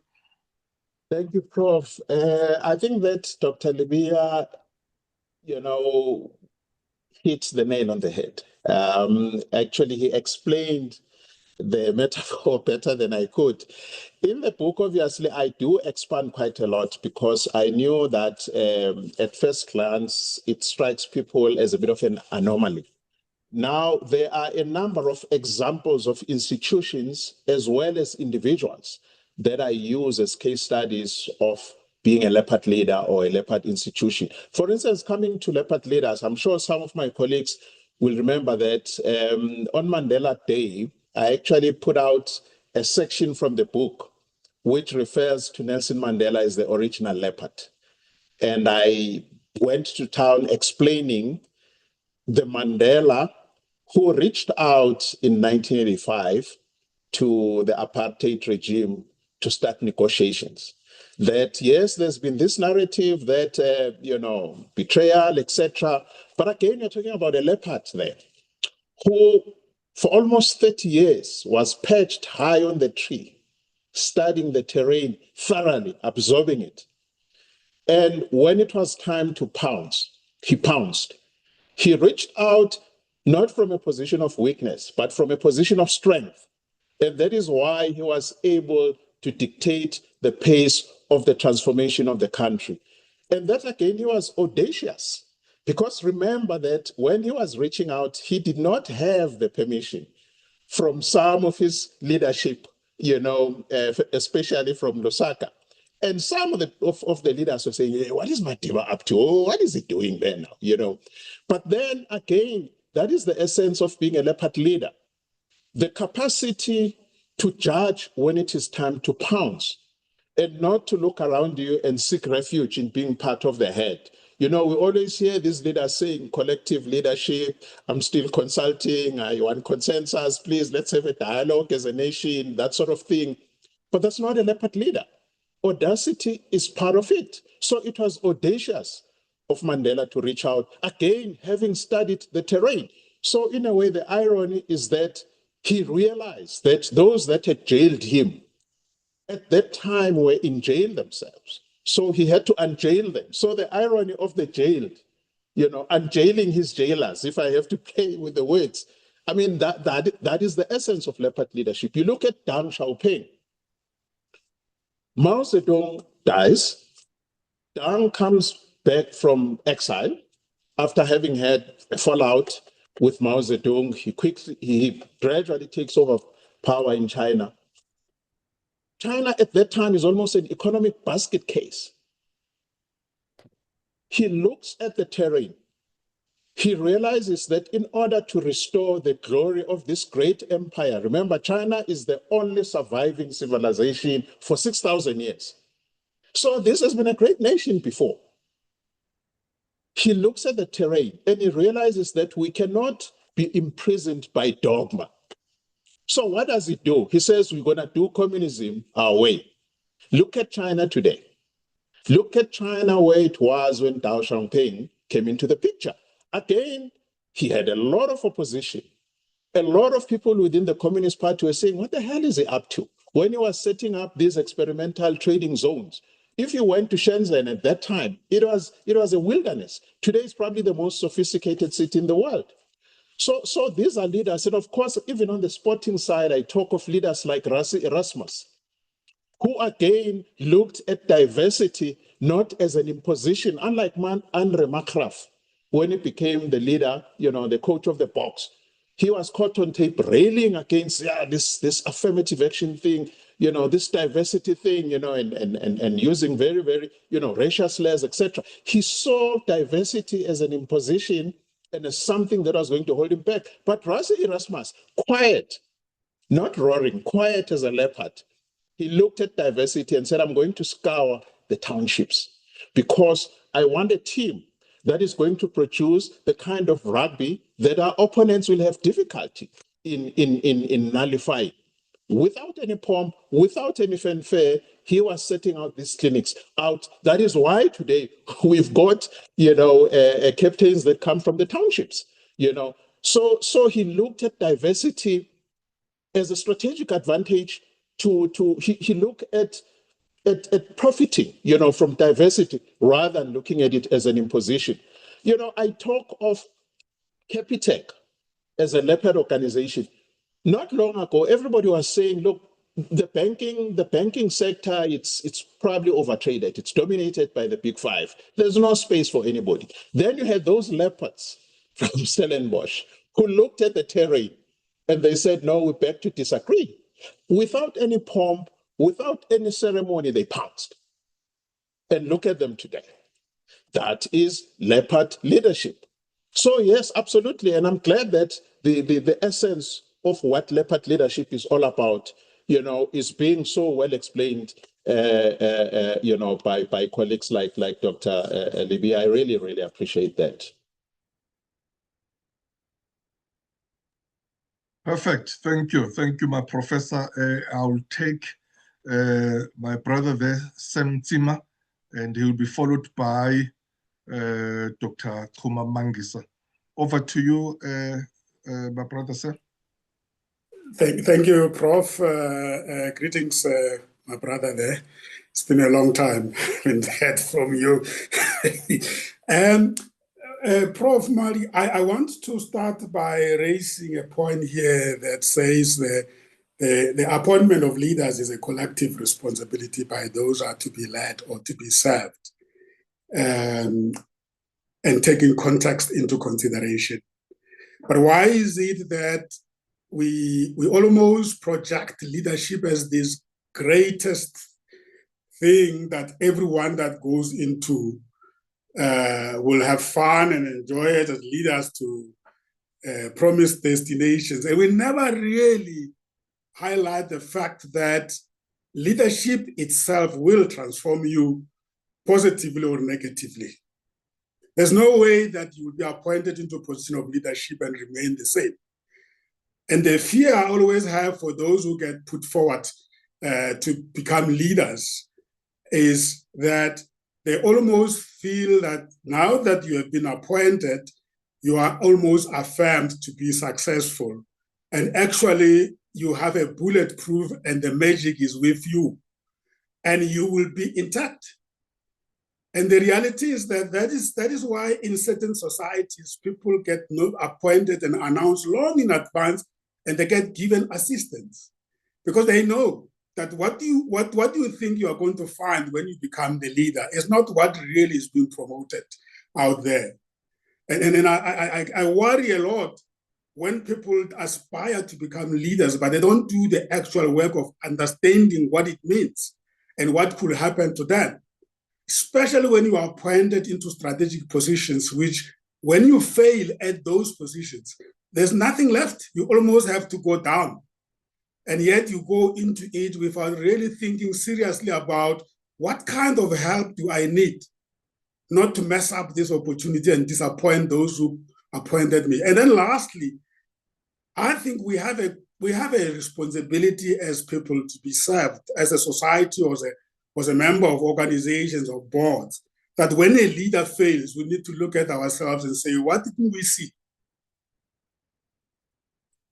[SPEAKER 2] Thank you, Prof. I think that Dr. Libia, hit the nail on the head. Actually, he explained the metaphor better than I could. In the book, obviously, I do expand quite a lot because I knew that at first glance, it strikes people as a bit of an anomaly. Now, there are a number of examples of institutions as well as individuals that I use as case studies of being a leopard leader or a leopard institution. For instance, coming to leopard leaders, I'm sure some of my colleagues will remember that on Mandela Day, I actually put out a section from the book which refers to Nelson Mandela as the original leopard. And I went to town explaining the Mandela who reached out in 1985 to the apartheid regime to start negotiations. That, yes, there's been this narrative that, betrayal, etc. But again, you're talking about a leopard there who, for almost 30 years, was perched high on the tree, studying the terrain thoroughly, absorbing it. And when it was time to pounce, he pounced. He reached out not from a position of weakness, but from a position of strength. And that is why he was able to dictate the pace of the transformation of the country. And that again, he was audacious. Because remember that when he was reaching out, he did not have the permission from some of his leadership, especially from Lusaka. And some of the leaders were saying, hey, what is Madiba up to? Oh, what is he doing there now? But then again, that is the essence of being a Leopard leader. The capacity to judge when it is time to pounce and not to look around you and seek refuge in being part of the herd. We always hear these leaders saying collective leadership. I'm still consulting. I want consensus. Please, let's have a dialogue as a nation, that sort of thing. But that's not a Leopard leader. Audacity is part of it. So it was audacious of Mandela to reach out, again, having studied the terrain. So in a way, the irony is that he realized that those that had jailed him at that time were in jail themselves. So he had to unjail them. So the irony of the jailed, unjailing his jailers, if I have to play with the words, I mean, that is the essence of Leopard leadership. You look at Deng Xiaoping. Mao Zedong dies. Deng comes back from exile after having had a fallout with Mao Zedong. He gradually takes over power in China. China at that time is almost an economic basket case. He looks at the terrain. He realizes that in order to restore the glory of this great empire, remember, China is the only surviving civilization for 6,000 years. So this has been a great nation before. He looks at the terrain and he realizes that we cannot be imprisoned by dogma. So what does he do? He says, we're going to do communism our way. Look at China today. Look at China where it was when Deng Xiaoping came into the picture. Again, he had a lot of opposition. A lot of people within the Communist Party were saying, what the hell is he up to? When he was setting up these experimental trading zones, if you went to Shenzhen at that time, it was a wilderness. Today it's probably the most sophisticated city in the world. So these are leaders. And of course, even on the sporting side, I talk of leaders like Rassi Erasmus, who again looked at diversity not as an imposition, unlike Andre Makraf, when he became the leader, the coach of the box. He was caught on tape railing against this affirmative action thing, this diversity thing, and using very, very, racial slurs, etc. He saw diversity as an imposition and as something that was going to hold him back. But Rassi Erasmus, quiet, not roaring, quiet as a leopard. He looked at diversity and said, I'm going to scour the townships because I want a team that is going to produce the kind of rugby that our opponents will have difficulty in nullifying. Without any pomp, without any fanfare, he was setting out these clinics out. That is why today we've got, captains that come from the townships, So he looked at diversity as a strategic advantage he looked at profiting, from diversity rather than looking at it as an imposition. I talk of Capitec as a Leopard organization. Not long ago, everybody was saying, look, the banking sector, it's probably overtraded. It's dominated by the big five. There's no space for anybody. Then you had those leopards from Stellenbosch who looked at the terrain and they said, no, we beg to disagree. Without any pomp, without any ceremony, they pounced. And look at them today. That is Leopard leadership. So yes, absolutely. And I'm glad that the essence of what Leopard leadership is all about, is being so well explained, by colleagues like Dr. Libby. I really, really appreciate that.
[SPEAKER 1] Perfect. Thank you. Thank you, my professor. I'll take my brother there, Sam Tima, and he'll be followed by Dr. Chuma Mangisa. Over to you, my brother, sir.
[SPEAKER 5] Thank you, Prof. Greetings, my brother there. It's been a long time been heard from you. And Prof. Madi, I want to start by raising a point here that says that the appointment of leaders is a collective responsibility by those who are to be led or to be served, and taking context into consideration. But why is it that we almost project leadership as this greatest thing that everyone that goes into will have fun and enjoy it as leaders to promised destinations? And we never really highlight the fact that leadership itself will transform you positively or negatively. There's no way that you will be appointed into a position of leadership and remain the same. And the fear I always have for those who get put forward to become leaders is that they almost feel that now that you have been appointed, you are almost affirmed to be successful. And actually, you have a bulletproof and the magic is with you. And you will be intact. And the reality is that that is why in certain societies, people get appointed and announced long in advance, and they get given assistance. Because they know that what you think you are going to find when you become the leader is not what really is being promoted out there. And I worry a lot when people aspire to become leaders, but they don't do the actual work of understanding what it means and what could happen to them, especially when you are appointed into strategic positions, which when you fail at those positions, there's nothing left. You almost have to go down. And yet you go into it without really thinking seriously about what kind of help do I need not to mess up this opportunity and disappoint those who appointed me. And then lastly, I think we have a responsibility as people to be served as a society or as a member of organizations or boards, that when a leader fails, we need to look at ourselves and say, what didn't we see?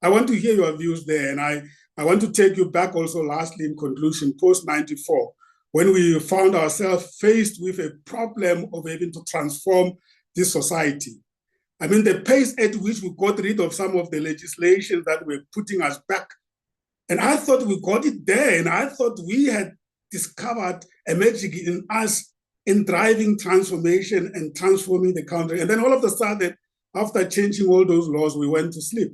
[SPEAKER 5] I want to hear your views there. And I want to take you back also lastly in conclusion, post-94, when we found ourselves faced with a problem of having to transform this society. I mean, the pace at which we got rid of some of the legislation that were putting us back. And I thought we got it there. And I thought we had discovered a magic in us in driving transformation and transforming the country. And then all of a sudden, after changing all those laws, we went to sleep.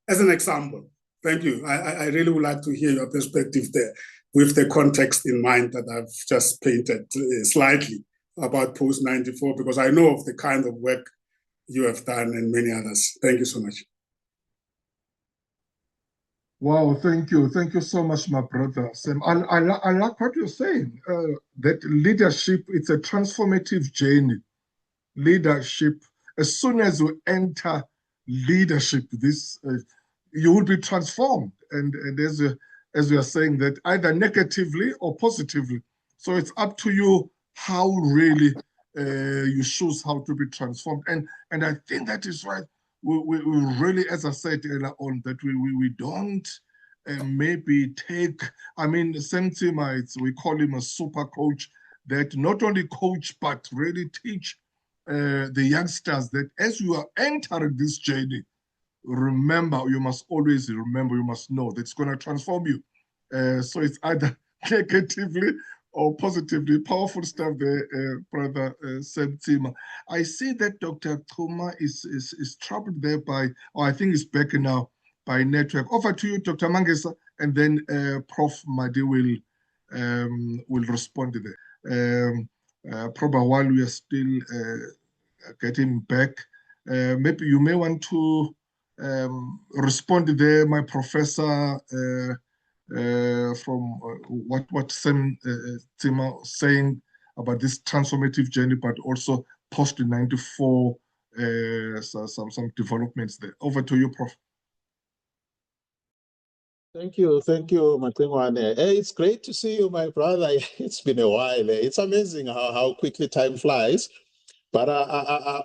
[SPEAKER 5] As an example. Thank you. I really would like to hear your perspective there with the context in mind that I've just painted slightly about post-94, because I know of the kind of work you have done and many others. Thank you so much.
[SPEAKER 1] Wow, thank you. Thank you so much, my brother Sam. I like what you're saying, that leadership, it's a transformative journey. Leadership, as soon as you enter leadership, you will be transformed. And as we are saying, that either negatively or positively. So it's up to you how really you choose how to be transformed. And I think that is right. We really, as I said earlier on, that we don't maybe take, I mean, Sentimites, we call him a super coach that not only coach, but really teach the youngsters that as you are entering this journey, remember, you must always remember, you must know that it's going to transform you. So it's either negatively or positively. Powerful stuff there, brother Sentima. I see that Dr. Kuma is troubled there by, or I think he's back now, by network. Over to you, Dr. Mangesa, and then Prof Madi will respond to that. Probably while we are still getting back, maybe you may want to respond there, my professor, from what Sam Tima saying about this transformative journey, but also post-94, some developments there. Over to you, Prof.
[SPEAKER 2] Thank you, Matengwane. Hey, it's great to see you, my brother. It's been a while. It's amazing how quickly time flies. But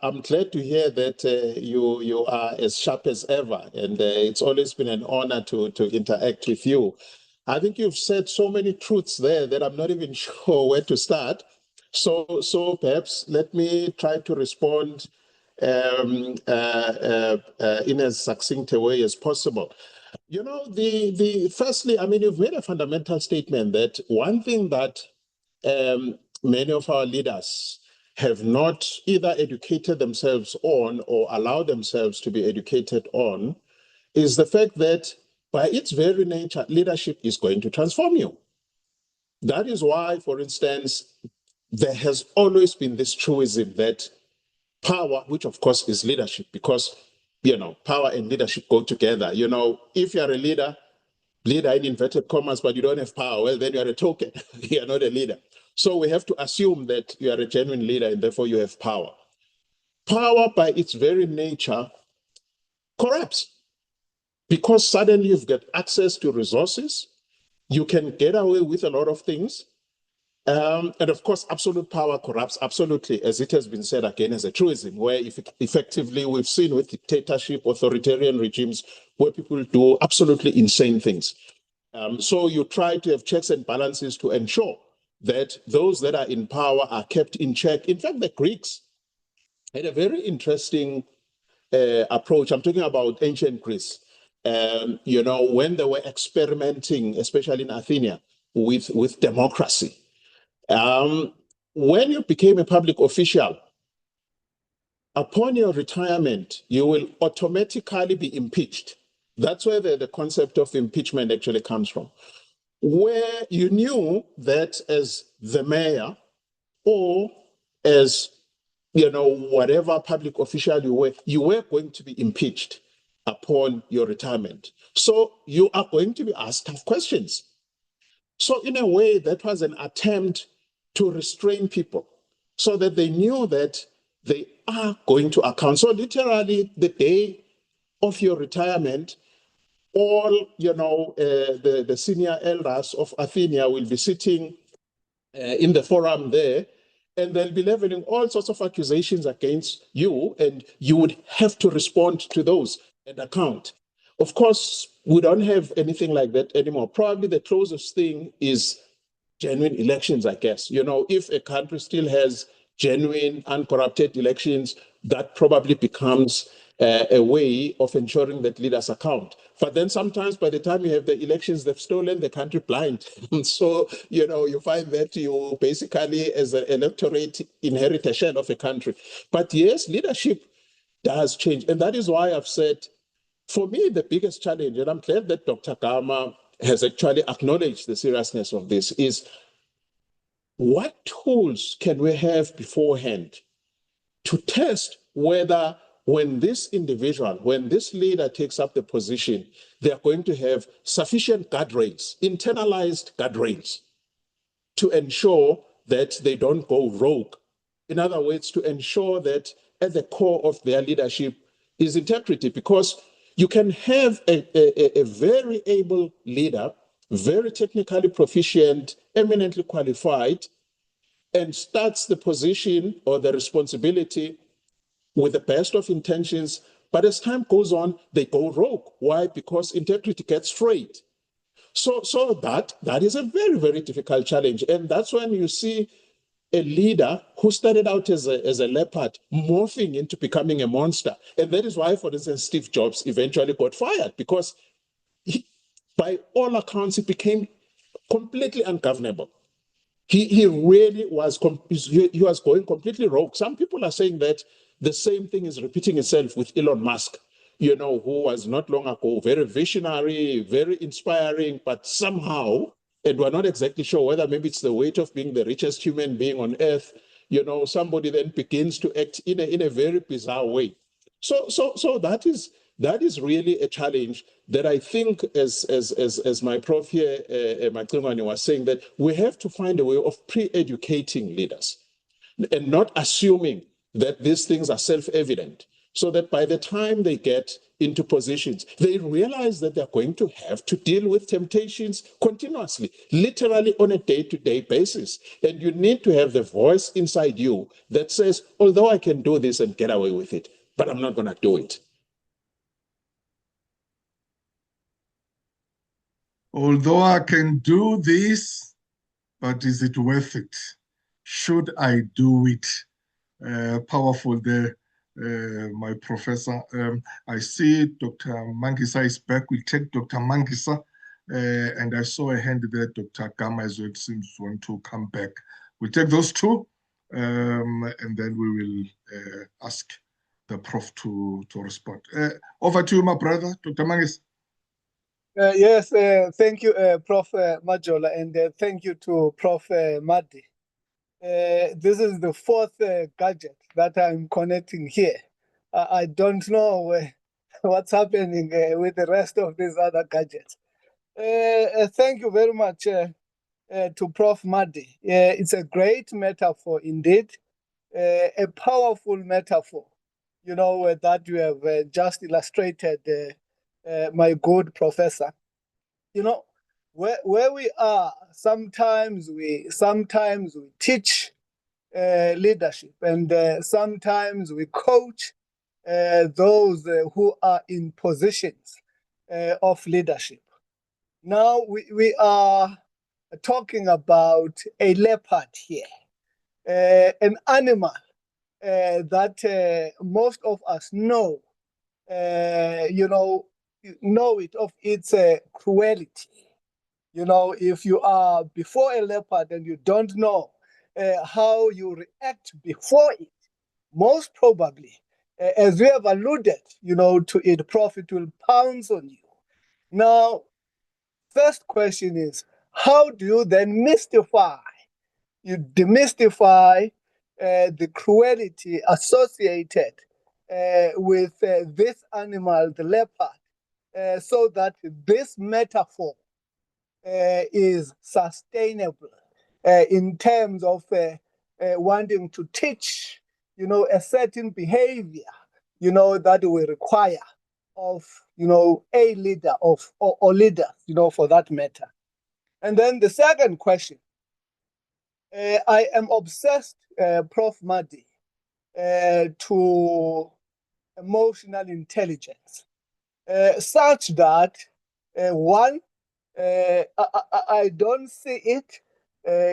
[SPEAKER 2] I'm glad to hear that you are as sharp as ever, and it's always been an honor to interact with you. I think you've said so many truths there that I'm not even sure where to start. So perhaps let me try to respond in as succinct a way as possible. You know, firstly, I mean, you've made a fundamental statement that one thing that many of our leaders have not either educated themselves on or allowed themselves to be educated on is the fact that by its very nature, leadership is going to transform you. That is why, for instance, there has always been this truism that power, which of course is leadership, because, you know, power and leadership go together. You know, if you're a leader in inverted commas, but you don't have power, well, then you're a token. You're not a leader. So we have to assume that you are a genuine leader and therefore you have power. Power by its very nature corrupts, because suddenly you've got access to resources. You can get away with a lot of things. And of course, absolute power corrupts absolutely, as it has been said again as a truism, where effectively we've seen with dictatorship, authoritarian regimes, where people do absolutely insane things. So you try to have checks and balances to ensure that those that are in power are kept in check. In fact, the Greeks had a very interesting approach. I'm talking about ancient Greece. You know, when they were experimenting, especially in Athens, with democracy. When you became a public official, upon your retirement, you will automatically be impeached. That's where the concept of impeachment actually comes from, where you knew that as the mayor or as, you know, whatever public official you were going to be impeached upon your retirement. So you are going to be asked tough questions. So in a way, that was an attempt to restrain people so that they knew that they are going to account. So literally, the day of your retirement, all, you know, the senior elders of Athenia will be sitting in the forum there, and they'll be leveling all sorts of accusations against you, and you would have to respond to those and account. Of course, we don't have anything like that anymore. Probably the closest thing is genuine elections, I guess. You know, if a country still has genuine, uncorrupted elections, that probably becomes a way of ensuring that leaders account. But then sometimes by the time you have the elections, they've stolen the country blind. So, you know, you find that you basically, as an electorate, inherit a share of a country. But yes, leadership does change. And that is why I've said, for me, the biggest challenge, and I'm glad that Dr. Gama has actually acknowledged the seriousness of this, is what tools can we have beforehand to test whether when this individual, when this leader takes up the position, they are going to have sufficient guardrails, internalized guardrails, to ensure that they don't go rogue. In other words, to ensure that at the core of their leadership is integrity, because you can have a very able leader, very technically proficient, eminently qualified, and starts the position or the responsibility with the best of intentions, but as time goes on, they go rogue. Why? Because integrity gets frayed. So that is a very, very difficult challenge. And that's when you see a leader who started out as a leopard morphing into becoming a monster. And that is why, for instance, Steve Jobs eventually got fired, because by all accounts, he became completely ungovernable. He really was, he was going completely rogue. Some people are saying that the same thing is repeating itself with Elon Musk, you know, who was not long ago very visionary, very inspiring, but somehow, and we're not exactly sure whether maybe it's the weight of being the richest human being on earth, you know, somebody then begins to act in a very bizarre way. So that is really a challenge that I think, as my prof here, Macimane, was saying, that we have to find a way of pre-educating leaders and not assuming that these things are self-evident, so that by the time they get into positions, they realize that they're going to have to deal with temptations continuously, literally on a day-to-day basis. And you need to have the voice inside you that says, although I can do this and get away with it, but I'm not going to do it.
[SPEAKER 1] Although I can do this, but is it worth it? Should I do it? Powerful there. my professor. I see Dr. Mangisa is back. We'll take Dr. Mangisa. And I saw a hand there, Dr. Gama as well seems to want to come back. We'll take those two, and then we will ask the Prof to respond. Over to you, my brother, Dr. Mangisa.
[SPEAKER 6] Yes, thank you, Prof Majola, and thank you to Prof Madi. This is the fourth gadget that I'm connecting here. I don't know what's happening with the rest of these other gadgets. Thank you very much to Prof Madi. It's a great metaphor indeed, a powerful metaphor, that you have just illustrated, my good professor. Where we are, sometimes we teach leadership, and sometimes we coach those who are in positions of leadership. Now we are talking about a leopard here, an animal that most of us know it of its cruelty. If you are before a leopard and you don't know how you react before it, most probably, as we have alluded, to it, Prof, it will pounce on you. Now, first question is, how do you then demystify the cruelty associated with this animal, the leopard, so that this metaphor is sustainable in terms of wanting to teach, a certain behavior, that we require of, a leader or leaders, for that matter. And then the second question, I am obsessed, Prof Madi, to emotional intelligence, such that one, I don't see it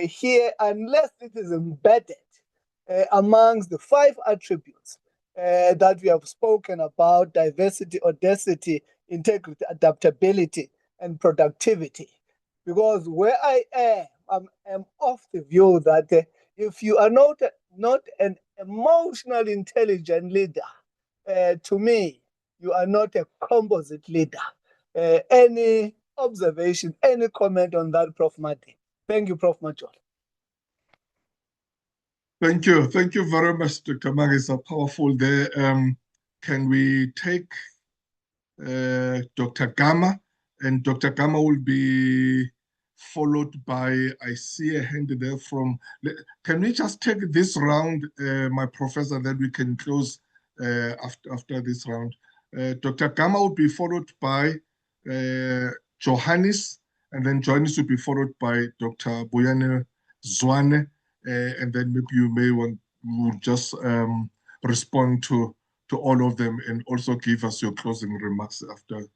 [SPEAKER 6] here unless it is embedded amongst the 5 attributes that we have spoken about: diversity, audacity, integrity, adaptability, and productivity. Because where I am of the view that if you are not an emotional intelligent leader, to me, you are not a composite leader. Any observation, any comment on that, Prof Madi? Thank you, Prof Majola.
[SPEAKER 1] Thank you. Thank you very much, Dr. Mangisa. Powerful there. Can we take Dr. Gama? And Dr. Gama will be followed by, I see a hand there from, can we just take this round, my professor, then we can close after this round. Dr. Gama will be followed by Johannes, and then Johannes will be followed by Dr. Boyane Zwane, and then maybe you may want to just respond to all of them and also give us your closing remarks after.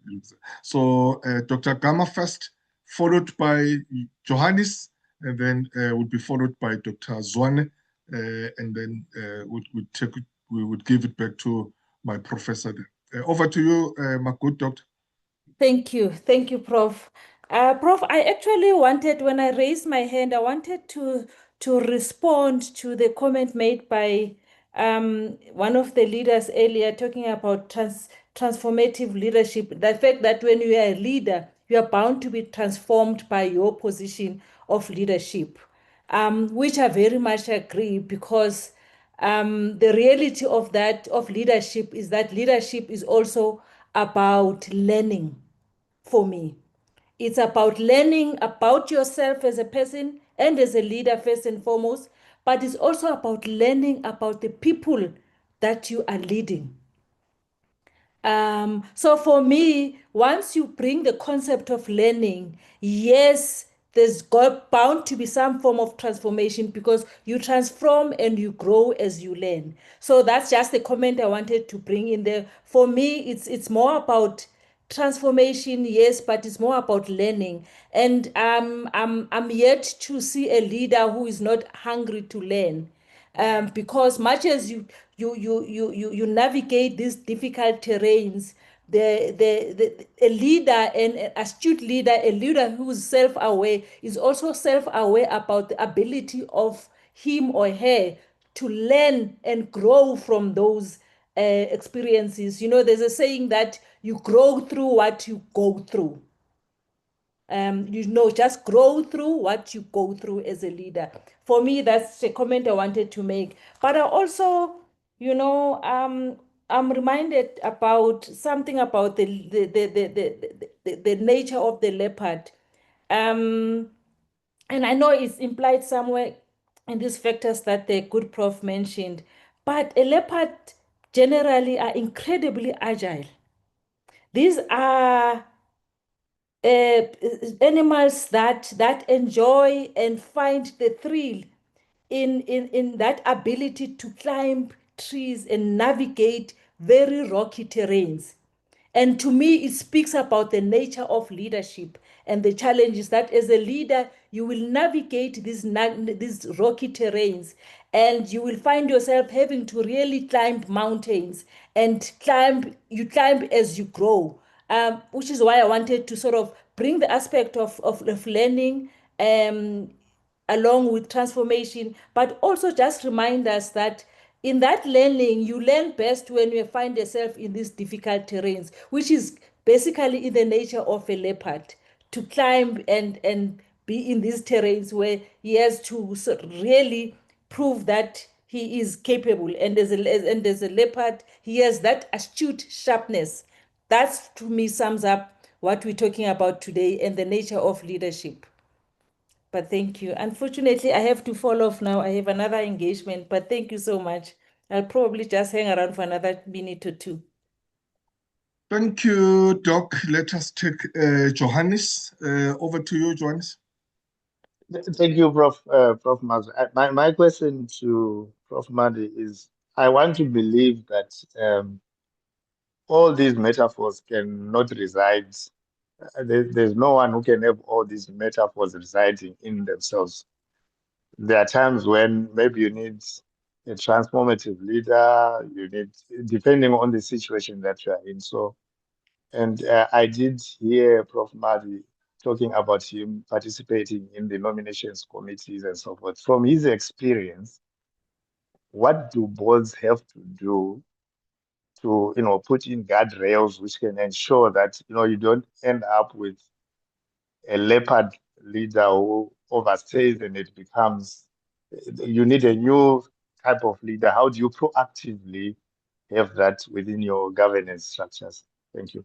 [SPEAKER 1] So Dr. Gama first, followed by Johannes, and then would be followed by Dr. Zwane, and then we would give it back to my professor. Over to you, my good doctor.
[SPEAKER 3] Thank you, Prof. Prof, I actually wanted, when I raised my hand, I wanted to respond to the comment made by one of the leaders earlier, talking about transformative leadership. The fact that when you are a leader, you are bound to be transformed by your position of leadership, which I very much agree, because the reality of leadership is that leadership is also about learning. For me, it's about learning about yourself as a person and as a leader first and foremost, but it's also about learning about the people that you are leading. So for me, once you bring the concept of learning, yes, there's bound to be some form of transformation, because you transform and you grow as you learn. So that's just the comment I wanted to bring in there. For me, it's more about transformation, yes, but it's more about learning. And I'm yet to see a leader who is not hungry to learn. because much as you navigate these difficult terrains, a leader, an astute leader, a leader who's self-aware, is also self-aware about the ability of him or her to learn and grow from those experiences. You know, there's a saying that you grow through what you go through. You know, just grow through what you go through as a leader. For me, that's a comment I wanted to make. But I also, you know, I'm reminded about something about the nature of the leopard. And I know it's implied somewhere in these factors that the good prof mentioned, but a leopard generally are incredibly agile. These are animals that enjoy and find the thrill in that ability to climb trees and navigate very rocky terrains. And to me, it speaks about the nature of leadership and the challenges that as a leader, you will navigate these rocky terrains, and you will find yourself having to really climb mountains and you climb as you grow, which is why I wanted to sort of bring the aspect of learning along with transformation, but also just remind us that in that learning, you learn best when you find yourself in these difficult terrains, which is basically in the nature of a leopard, to climb and be in these terrains where he has to really prove that he is capable. And as a leopard, he has that astute sharpness. That, to me, sums up what we're talking about today and the nature of leadership. But thank you. Unfortunately, I have to fall off now. I have another engagement, but thank you so much. I'll probably just hang around for another minute or two.
[SPEAKER 1] Thank you, Doc. Let us take Johannes. Over to you, Johannes.
[SPEAKER 2] Thank you, Prof. Prof. Mazwe. My question to Prof. Madi is, I want to believe that all these metaphors cannot reside. There's no one who can have all these metaphors residing in themselves. There are times when maybe you need a transformative leader, you need, depending on the situation that you are in. So, and I did hear Prof. Madi talking about him participating in the nominations committees and so forth. From his experience, what do boards have to do to, you know, put in guardrails which can ensure that, you know, you don't end up with a leopard leader who overstays and it becomes, you need a new type of leader. How do you proactively have that within your governance structures? Thank you.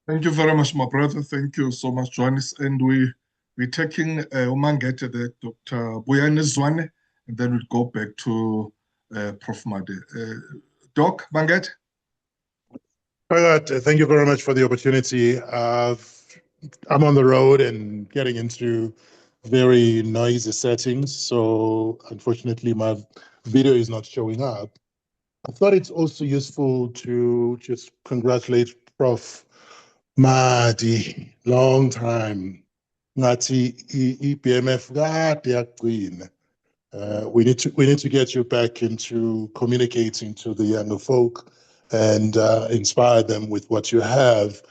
[SPEAKER 1] Thank you very much, my brother. Thank you so much, Johannes. And we're taking Umangete, the Dr. Buyane Zwane, and then we'll go back to Prof. Madi. Doc, Mangete?
[SPEAKER 7] Thank you very much for the opportunity. I'm on the road and getting into very noisy settings, so unfortunately my video is not showing up. I thought it's also useful to just congratulate Prof Madi, long time. Ngati BMF we need to get you back into communicating to the younger folk and inspire them with what you have.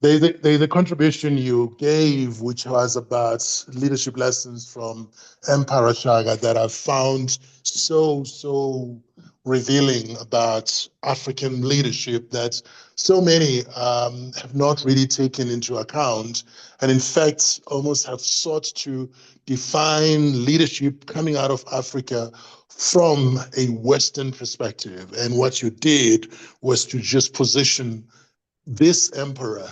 [SPEAKER 7] The contribution you gave, which was about leadership lessons from Emperor Shaga, that I found so revealing about African leadership that so many have not really taken into account, and in fact almost have sought to define leadership coming out of Africa from a Western perspective. And what you did was to just position this emperor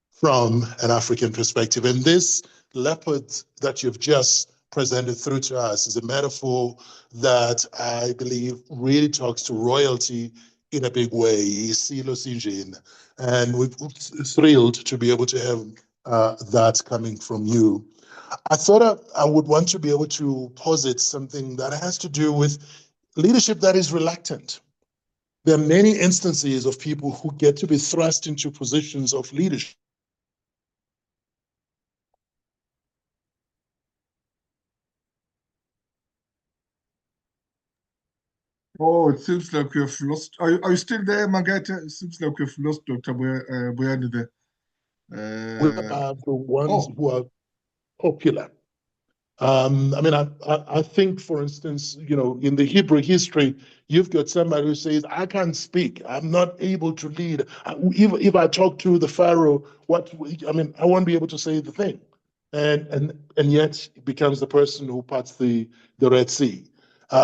[SPEAKER 7] from an African perspective. And this leopard that you've just presented through to us is a metaphor that I believe really talks to royalty in a big way. And we're thrilled to be able to have that coming from you. I thought I would want to be able to posit something that has to do with leadership that is reluctant. There are many instances of people who get to be thrust into positions of leadership
[SPEAKER 1] Oh, it seems like we have lost. Are you still there, Magata? It seems like we've lost Dr. Boyani there.
[SPEAKER 7] What about the ones
[SPEAKER 1] Oh.
[SPEAKER 7] who are popular? I mean, I think, for instance, you know, in the Hebrew history, you've got somebody who says, I can't speak. I'm not able to lead. If I talk to the Pharaoh, I won't be able to say the thing. And yet it becomes the person who parts the Red Sea.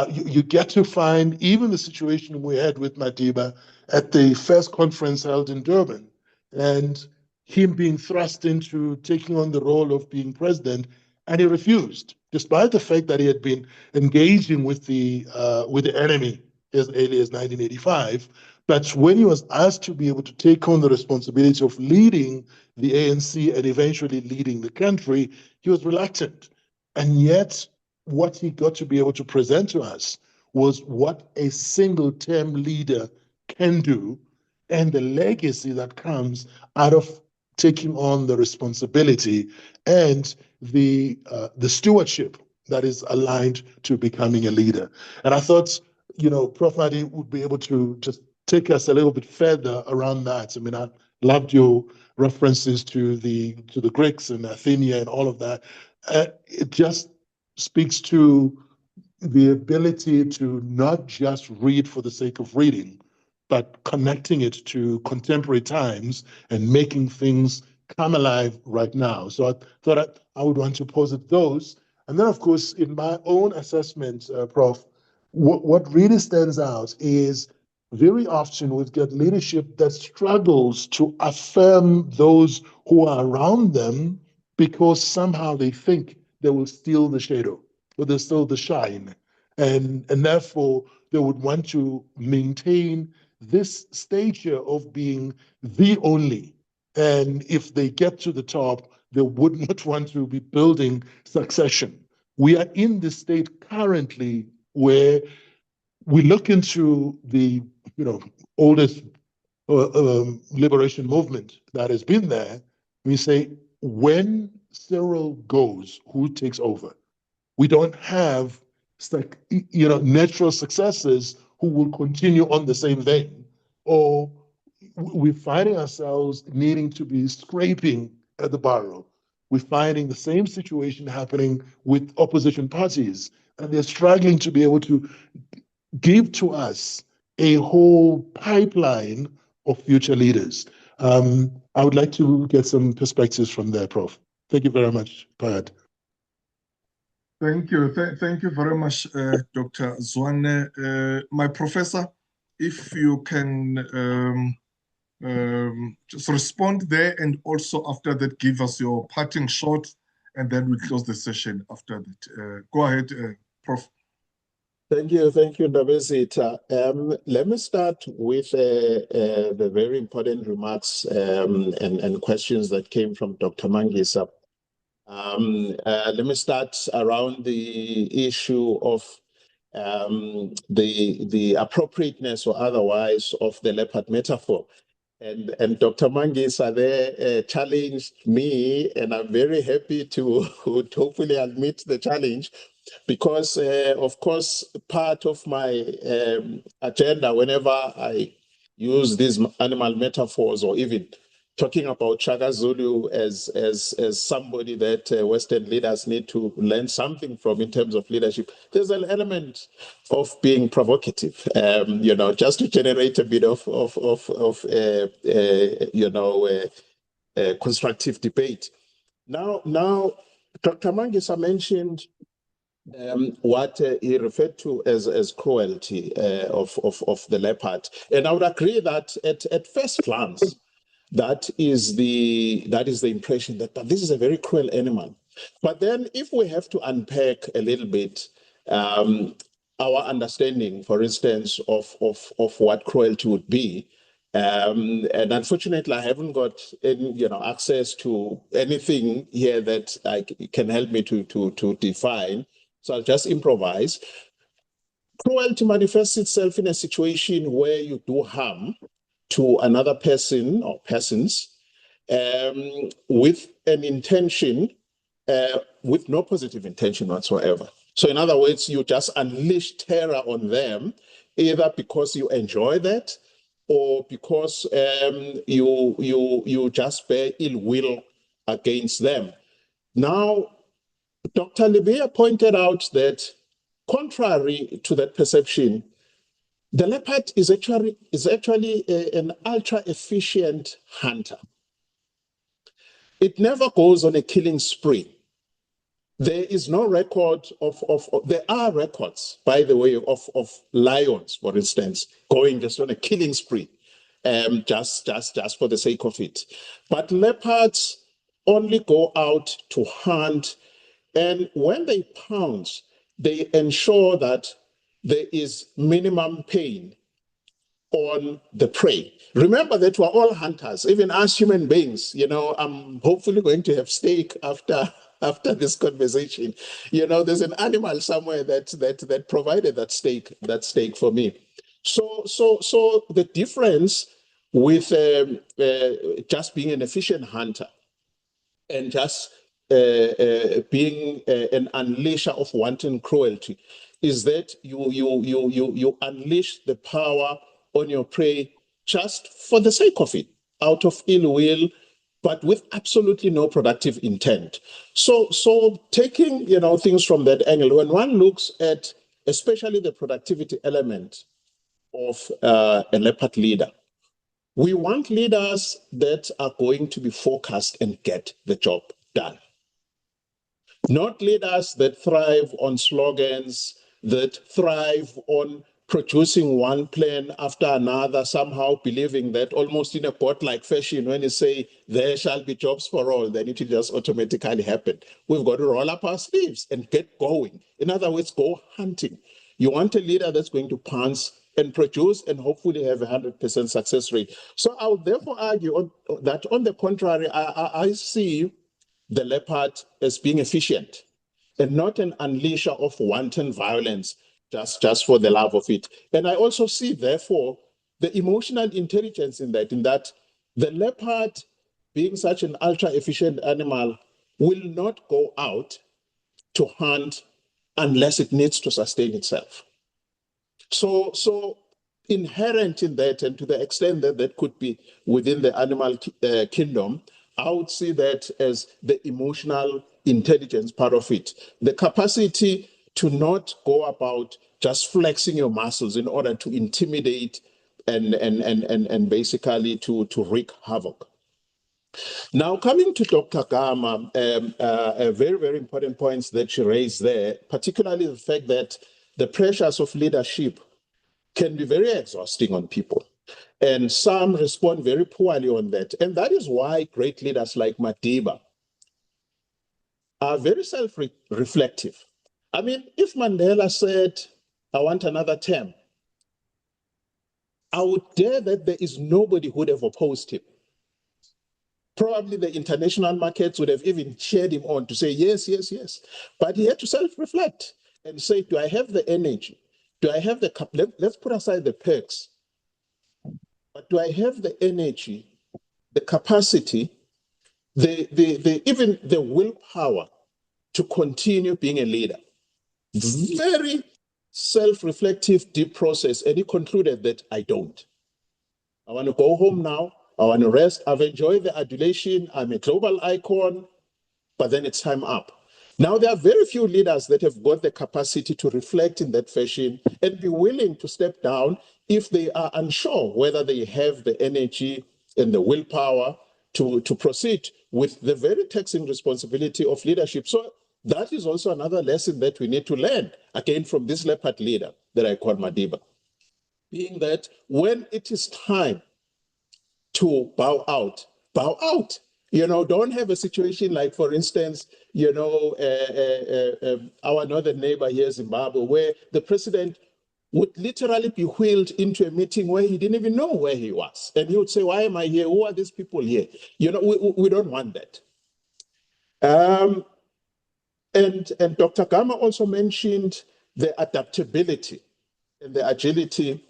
[SPEAKER 7] You get to find even the situation we had with Madiba at the first conference held in Durban, and him being thrust into taking on the role of being president, and he refused, despite the fact that he had been engaging with the enemy as early as 1985. But when he was asked to be able to take on the responsibility of leading the ANC and eventually leading the country, he was reluctant. And yet, what he got to be able to present to us was what a single-term leader can do, and the legacy that comes out of taking on the responsibility and the stewardship that is aligned to becoming a leader. And I thought, you know, Prof Madi would be able to just take us a little bit further around that. I mean, I loved your references to the Greeks and Athenia and all of that. It just speaks to the ability to not just read for the sake of reading, but connecting it to contemporary times and making things come alive right now. So I thought I would want to posit those. And then, of course, in my own assessment, Prof, what really stands out is very often we've got leadership that struggles to affirm those who are around them because somehow they think they will steal the shadow or they steal the shine. And therefore, they would want to maintain this stature of being the only. And if they get to the top, they would not want to be building succession. We are in this state currently where we look into the oldest liberation movement that has been there. We say, when Cyril goes, who takes over? We don't have natural successors who will continue on the same vein, or we're finding ourselves needing to be scraping at the barrel. We're finding the same situation happening with opposition parties, and they're struggling to be able to give to us a whole pipeline of future leaders. I would like to get some perspectives from there, Prof. Thank you very much, Payat.
[SPEAKER 1] Thank you. Thank you very much, Dr. Zwane. My professor, if you can just respond there, and also after that, give us your parting shot, and then we close the session after that. Go ahead, Prof.
[SPEAKER 2] Thank you, Ndabezitha. Let me start with the very important remarks and questions that came from Dr. Mangisa. Let me start around the issue of the appropriateness or otherwise of the leopard metaphor. And Dr. Mangisa there challenged me, and I'm very happy to hopefully admit the challenge, because, of course, part of my agenda, whenever I use these animal metaphors, or even talking about Shaka Zulu as somebody that Western leaders need to learn something from in terms of leadership, there's an element of being provocative, just to generate a bit of constructive debate. Now, Dr. Mangisa mentioned what he referred to as cruelty of the leopard, and I would agree that at first glance, that is the impression that this is a very cruel animal. But then, if we have to unpack a little bit our understanding, for instance, of what cruelty would be, and unfortunately, I haven't got any, access to anything here that can help me to define. So I'll just improvise. Cruelty manifests itself in a situation where you do harm to another person or persons with an intention, with no positive intention whatsoever. So in other words, you just unleash terror on them either because you enjoy that or because you just bear ill will against them. Now, Dr. Libia pointed out that contrary to that perception, the leopard is actually an ultra-efficient hunter. It never goes on a killing spree. There is no record there are records, by the way, of lions, for instance, going just on a killing spree, just for the sake of it. But leopards only go out to hunt, and when they pounce, they ensure that there is minimum pain on the prey. Remember that we're all hunters, even us human beings. I'm hopefully going to have steak after this conversation. There's an animal somewhere that provided that steak for me. So the difference with just being an efficient hunter and just being an unleasher of wanton cruelty is that you unleash the power on your prey just for the sake of it, out of ill will, but with absolutely no productive intent. So taking things from that angle, when one looks at especially the productivity element of a leopard leader, we want leaders that are going to be focused and get the job done. Not leaders that thrive on slogans, that thrive on producing one plan after another, somehow believing that almost in a godlike fashion, when you say there shall be jobs for all, then it will just automatically happen. We've got to roll up our sleeves and get going. In other words, go hunting. You want a leader that's going to pounce and produce and hopefully have 100% success rate. So I would therefore argue that on the contrary, I see the leopard as being efficient and not an unleasher of wanton violence just for the love of it. And I also see, therefore, the emotional intelligence in that the leopard, being such an ultra-efficient animal, will not go out to hunt unless it needs to sustain itself. So inherent in that, and to the extent that that could be within the animal kingdom, I would see that as the emotional intelligence part of it. The capacity to not go about just flexing your muscles in order to intimidate and basically to wreak havoc. Now, coming to Dr. Gama, very, very important points that she raised there, particularly the fact that the pressures of leadership can be very exhausting on people. And some respond very poorly on that. And that is why great leaders like Madiba are very self-reflective. I mean, if Mandela said, I want another term, I would dare that there is nobody who would have opposed him. Probably the international markets would have even cheered him on to say, yes, yes, yes. But he had to self-reflect and say, do I have the energy? Do I have the, let's put aside the perks. But do I have the energy, the capacity, even the willpower to continue being a leader? Very self-reflective, deep process. And he concluded that I don't. I want to go home now. I want to rest. I've enjoyed the adulation. I'm a global icon, but then it's time up. Now, there are very few leaders that have got the capacity to reflect in that fashion and be willing to step down if they are unsure whether they have the energy and the willpower to proceed with the very taxing responsibility of leadership. So that is also another lesson that we need to learn, again, from this leopard leader that I call Madiba, being that when it is time to bow out, bow out. Don't have a situation like, for instance, our northern neighbor here, Zimbabwe, where the president would literally be wheeled into a meeting where he didn't even know where he was. And he would say, why am I here? Who are these people here? We don't want that. And Dr. Gama also mentioned the adaptability and the agility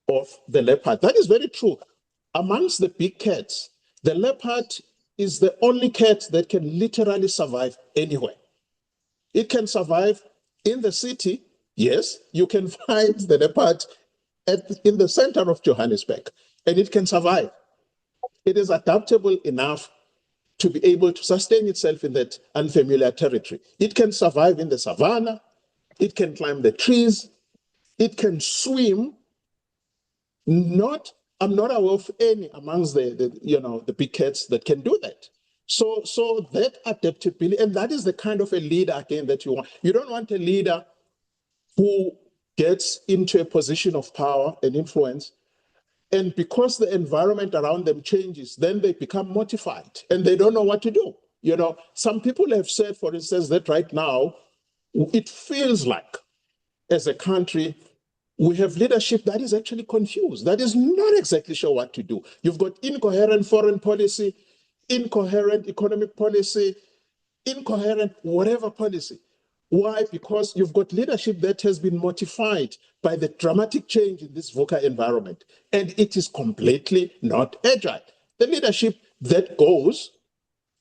[SPEAKER 2] of the leopard. That is very true. Amongst the big cats, the leopard is the only cat that can literally survive anywhere. It can survive in the city Yes, you can find the leopard in the center of Johannesburg, and it can survive. It is adaptable enough to be able to sustain itself in that unfamiliar territory. It can survive in the savannah, it can climb the trees, it can swim. I'm not aware of any amongst the big cats that can do that. So that adaptability, and that is the kind of a leader again that you want. You don't want a leader who gets into a position of power and influence, and because the environment around them changes, then they become mortified and they don't know what to do. Some people have said, for instance, that right now it feels like, as a country, we have leadership that is actually confused, that is not exactly sure what to do. You've got incoherent foreign policy, incoherent economic policy, incoherent whatever policy. Why? Because you've got leadership that has been mortified by the dramatic change in this VUCA environment, and it is completely not agile. The leadership that goes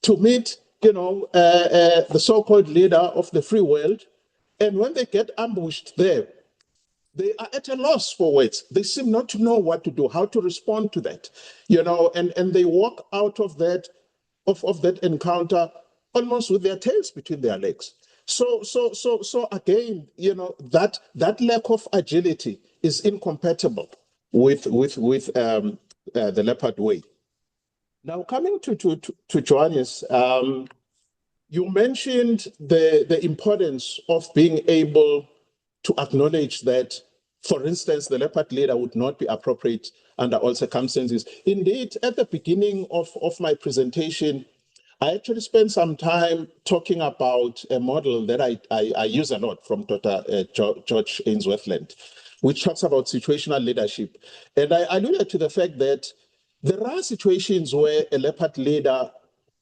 [SPEAKER 2] to meet, the so-called leader of the free world, and when they get ambushed there, they are at a loss for words. They seem not to know what to do, how to respond to that, and they walk out of that encounter almost with their tails between their legs. So again, that lack of agility is incompatible with the Leopard Way. Now, coming to Johannes, you mentioned the importance of being able to acknowledge that, for instance, the leopard leader would not be appropriate under all circumstances. Indeed, at the beginning of my presentation, I actually spent some time talking about a model that I use a lot from Dr. George Ainsworth, which talks about situational leadership. And I alluded to the fact that there are situations where a leopard leader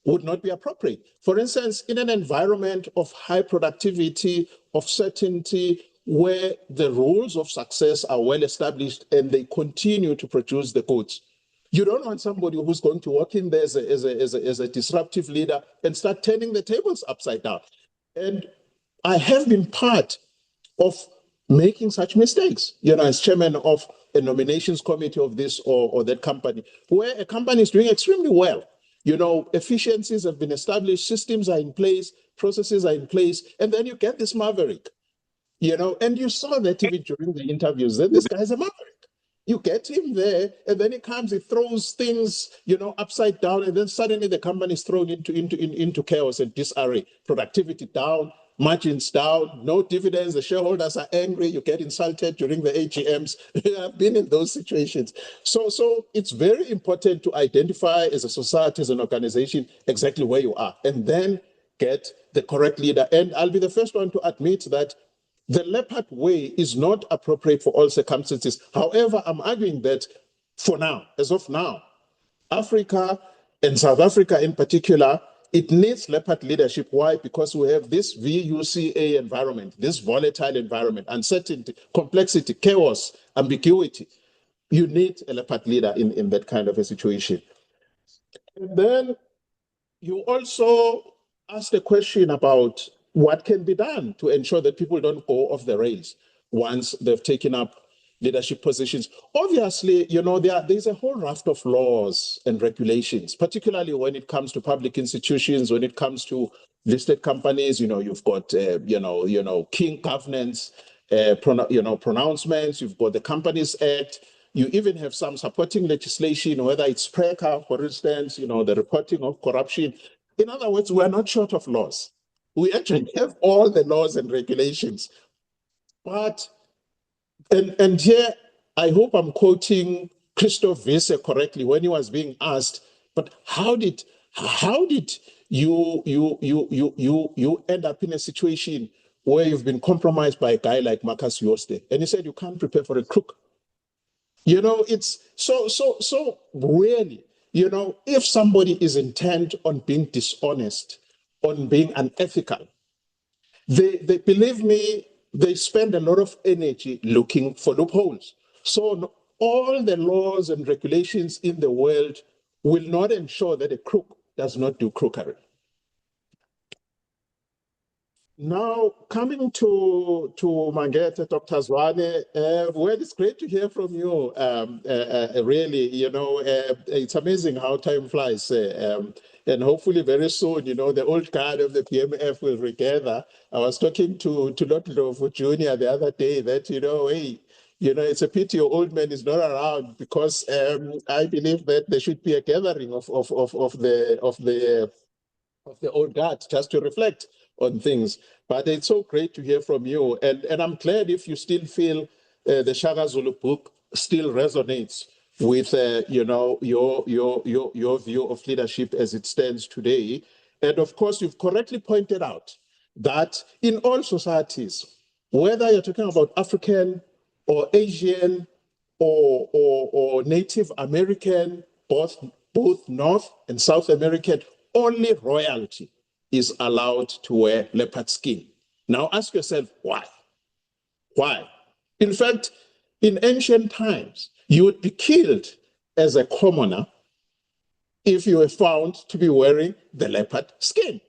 [SPEAKER 2] would not be appropriate. For instance, in an environment of high productivity, of certainty, where the rules of success are well established and they continue to produce the goods. You don't want somebody who's going to walk in there as a disruptive leader and start turning the tables upside down. And I have been part of making such mistakes, as chairman of a nominations committee of this or that company, where a company is doing extremely well. Efficiencies have been established, systems are in place, processes are in place, and then you get this maverick, and you saw that even during the interviews, that this guy's a maverick. You get him there, and then he comes, he throws things, upside down, and then suddenly the company is thrown into chaos and disarray. Productivity down, margins down, no dividends, the shareholders are angry, you get insulted during the AGMs. I've been in those situations. So it's very important to identify as a society, as an organization, exactly where you are, and then get the correct leader. And I'll be the first one to admit that the Leopard Way is not appropriate for all circumstances. However, I'm arguing that for now, as of now, Africa and South Africa in particular, it needs leopard leadership. Why? Because we have this VUCA environment, this volatile environment, uncertainty, complexity, chaos, ambiguity. You need a leopard leader in that kind of a situation. And then you also asked a question about what can be done to ensure that people don't go off the rails once they've taken up leadership positions. Obviously, there's a whole raft of laws and regulations, particularly when it comes to public institutions, when it comes to listed companies. You've got, King governance, pronouncements. You've got the Companies Act. You even have some supporting legislation, whether it's PRECA, for instance, the reporting of corruption. In other words, we're not short of laws. We actually have all the laws and regulations. But, and here, I hope I'm quoting Christoph Wiese correctly when he was being asked, but how did you end up in a situation where you've been compromised by a guy like Marcus Jooste? And he said, you can't prepare for a crook. It's so really, if somebody is intent on being dishonest, on being unethical, they believe me, they spend a lot of energy looking for loopholes. So all the laws and regulations in the world will not ensure that a crook does not do crookery. Now, coming to Mangete, Dr. Zwane, well, it's great to hear from you. Really, it's amazing how time flies. And hopefully very soon, the old guard of the PMF will regather. I was talking to Lotlo Junior the other day that, hey, it's a pity your old man is not around, because I believe that there should be a gathering of the old guard just to reflect on things. But it's so great to hear from you. And I'm glad if you still feel the Shaka Zulu book still resonates with, your view of leadership as it stands today. And of course, you've correctly pointed out that in all societies, whether you're talking about African or Asian or Native American, both North and South American, only royalty is allowed to wear leopard skin. Now ask yourself, why? Why? In fact, in ancient times, you would be killed as a commoner if you were found to be wearing the leopard skin.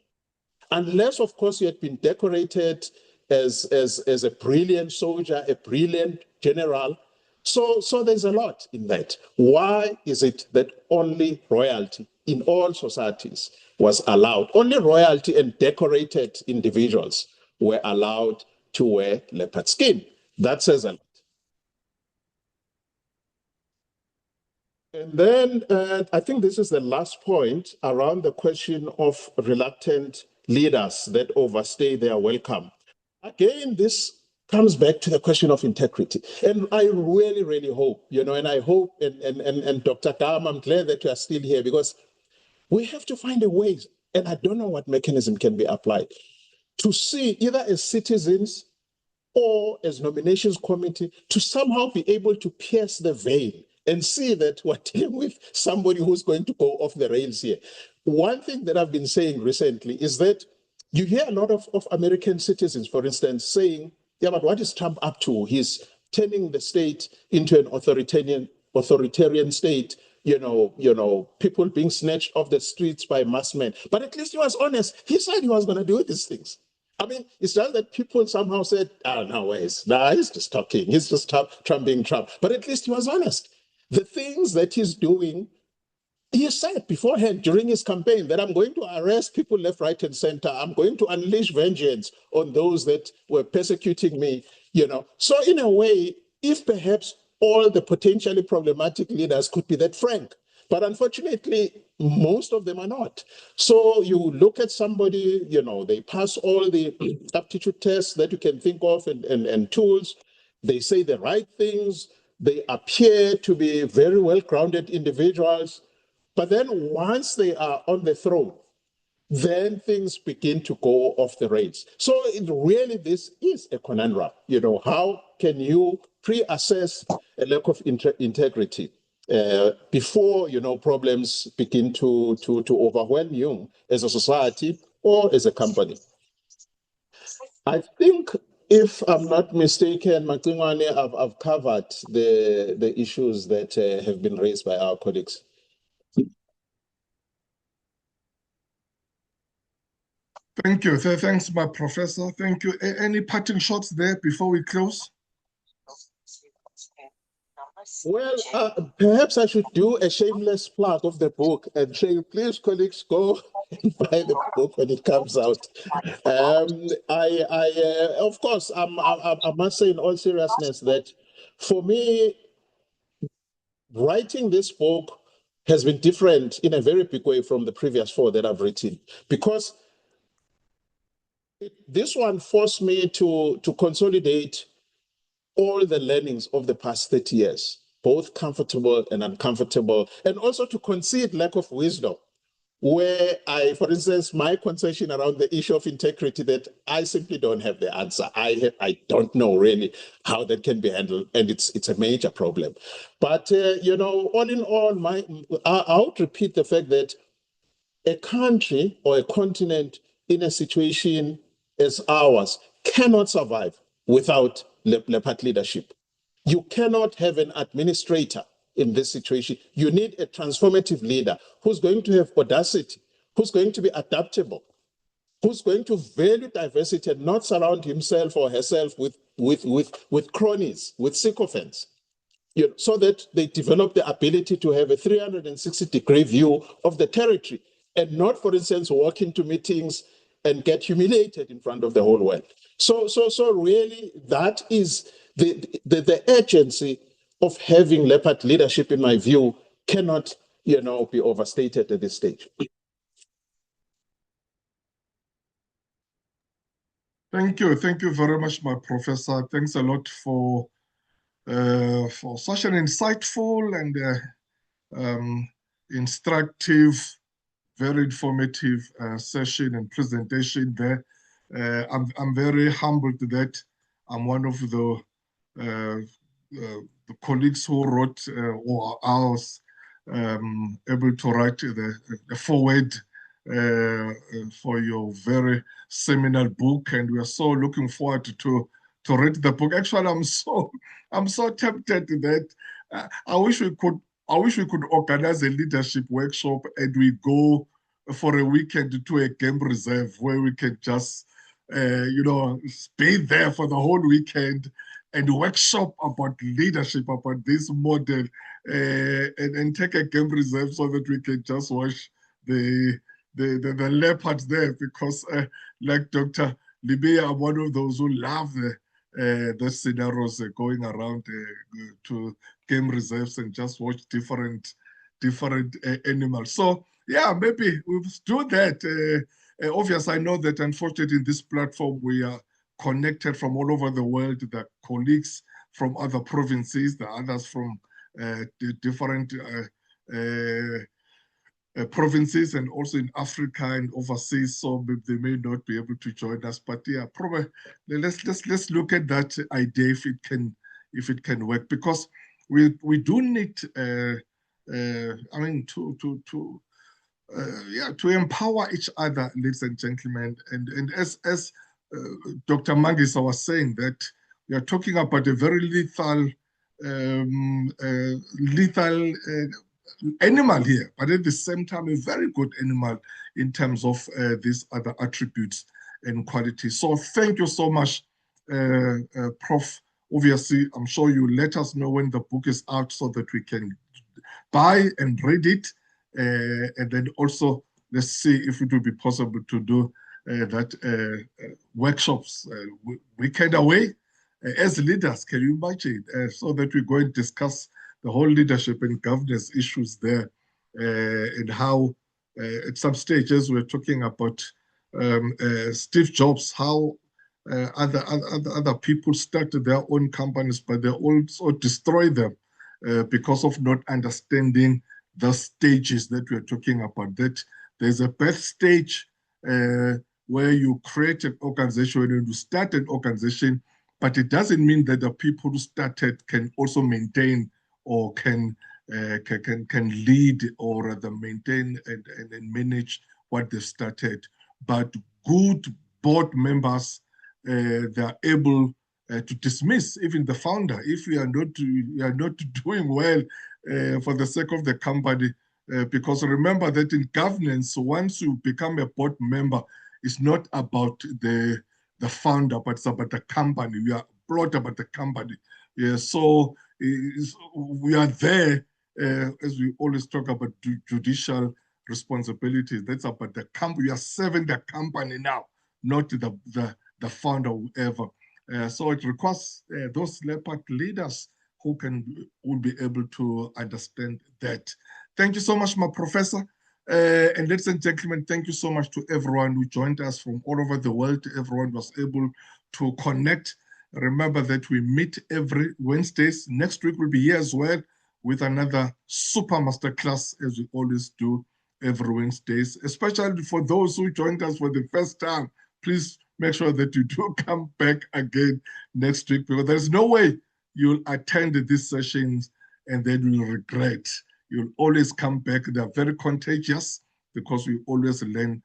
[SPEAKER 2] Unless, of course, you had been decorated as a brilliant soldier, a brilliant general. So there's a lot in that. Why is it that only royalty in all societies was allowed? Only royalty and decorated individuals were allowed to wear leopard skin. That says a lot. And then I think this is the last point around the question of reluctant leaders that overstay their welcome. Again, this comes back to the question of integrity. And I really, really hope, and I hope, and Dr. Kam, I'm glad that you are still here, because we have to find a way, and I don't know what mechanism can be applied, to see either as citizens or as nominations committee to somehow be able to pierce the veil and see that we're dealing with somebody who's going to go off the rails here. One thing that I've been saying recently is that you hear a lot of American citizens, for instance, saying, yeah, but what is Trump up to? He's turning the state into an authoritarian state, people being snatched off the streets by masked men. But at least he was honest. He said he was going to do these things. I mean, it's just that people somehow said, oh, no, he's just talking. He's just Trump being Trump. But at least he was honest. The things that he's doing, he said beforehand during his campaign that I'm going to arrest people left, right, and center. I'm going to unleash vengeance on those that were persecuting me, So in a way, if perhaps all the potentially problematic leaders could be that frank, but unfortunately, most of them are not. So you look at somebody, they pass all the aptitude tests that you can think of and tools. They say the right things. They appear to be very well-grounded individuals. But then once they are on the throne, then things begin to go off the rails. So really, this is a conundrum. How can you pre-assess a lack of integrity before, problems begin to overwhelm you as a society or as a company? I think, if I'm not mistaken, Makingwane, I've covered the issues that have been raised by our colleagues.
[SPEAKER 1] Thank you. Thanks, my professor. Thank you. Any parting shots there before we close?
[SPEAKER 2] Well, perhaps I should do a shameless plug of the book and say, please, colleagues, go and buy the book when it comes out. Of course, I must say in all seriousness that for me, writing this book has been different in a very big way from the previous 4 that I've written, because this one forced me to consolidate all the learnings of the past 30 years, both comfortable and uncomfortable, and also to concede lack of wisdom, where for instance, my concession around the issue of integrity, that I simply don't have the answer. I don't know really how that can be handled, and it's a major problem. But, all in all, I would repeat the fact that a country or a continent in a situation as ours cannot survive without leopard leadership. You cannot have an administrator in this situation. You need a transformative leader who's going to have audacity, who's going to be adaptable, who's going to value diversity and not surround himself or herself with cronies, with sycophants, so that they develop the ability to have a 360-degree view of the territory and not, for instance, walk into meetings and get humiliated in front of the whole world. So really, that is the urgency of having Leopard leadership, in my view, cannot, be overstated at this stage.
[SPEAKER 1] Thank you very much, my professor. Thanks a lot for such an insightful and instructive, very informative session and presentation there. I'm very humbled that I'm one of the colleagues who wrote or I was able to write the foreword for your very seminal book, and we are so looking forward to read the book. Actually, I'm so tempted that I wish we could organize a leadership workshop and we go for a weekend to a game reserve where we can just stay there for the whole weekend and workshop about leadership, about this model, and take a game reserve so that we can just watch the leopards there, because like Dr. Libya, I'm one of those who love the scenarios going around to game reserves and just watch different animals. So yeah, maybe we'll do that. Obviously, I know that unfortunately in this platform we are connected from all over the world. The colleagues from other provinces, the others from the different provinces, and also in Africa and overseas, so they may not be able to join us. But yeah, probably let's look at that idea if it can work, because we do need I mean to empower each other, ladies and gentlemen. And as Dr. Mangisa was saying, that we are talking about a very lethal animal here, but at the same time, a very good animal in terms of these other attributes and qualities. So thank you so much, Prof. Obviously, I'm sure you let us know when the book is out so that we can buy and read it. And then also, let's see if it will be possible to do that workshops weekend away as leaders. Can you imagine? So that we go and discuss the whole leadership and governance issues there, and how at some stages we're talking about Steve Jobs, how other people started their own companies, but they also destroy them because of not understanding the stages that we're talking about. That there's a birth stage where you create an organization and you start an organization, but it doesn't mean that the people who started can also maintain or can lead or rather maintain and manage what they started. But good board members, they are able to dismiss even the founder if you are not doing well for the sake of the company. Because remember that in governance, once you become a board member, it's not about the founder, but it's about the company. We are brought about the company. Yeah, so we are there, as we always talk about judicial responsibilities. That's about the company. We are serving the company now, not the founder, whoever. So it requires those Leopard leaders who will be able to understand that. Thank you so much, my professor. And ladies and gentlemen, thank you so much to everyone who joined us from all over the world. Everyone was able to connect. Remember that we meet every Wednesdays. Next week we'll be here as well with another super masterclass, as we always do every Wednesdays. Especially for those who joined us for the first time, please make sure that you do come back again next week, because there's no way you'll attend these sessions and then you'll regret. You'll always come back. They're very contagious because we always learn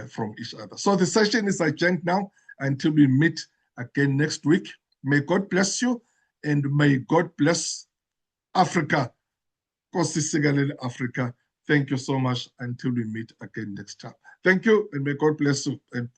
[SPEAKER 1] from each other. So the session is adjourned now until we meet again next week. May God bless you, and may God bless Africa. Africa. Thank you so much until we meet again next time. Thank you, and may God bless you. And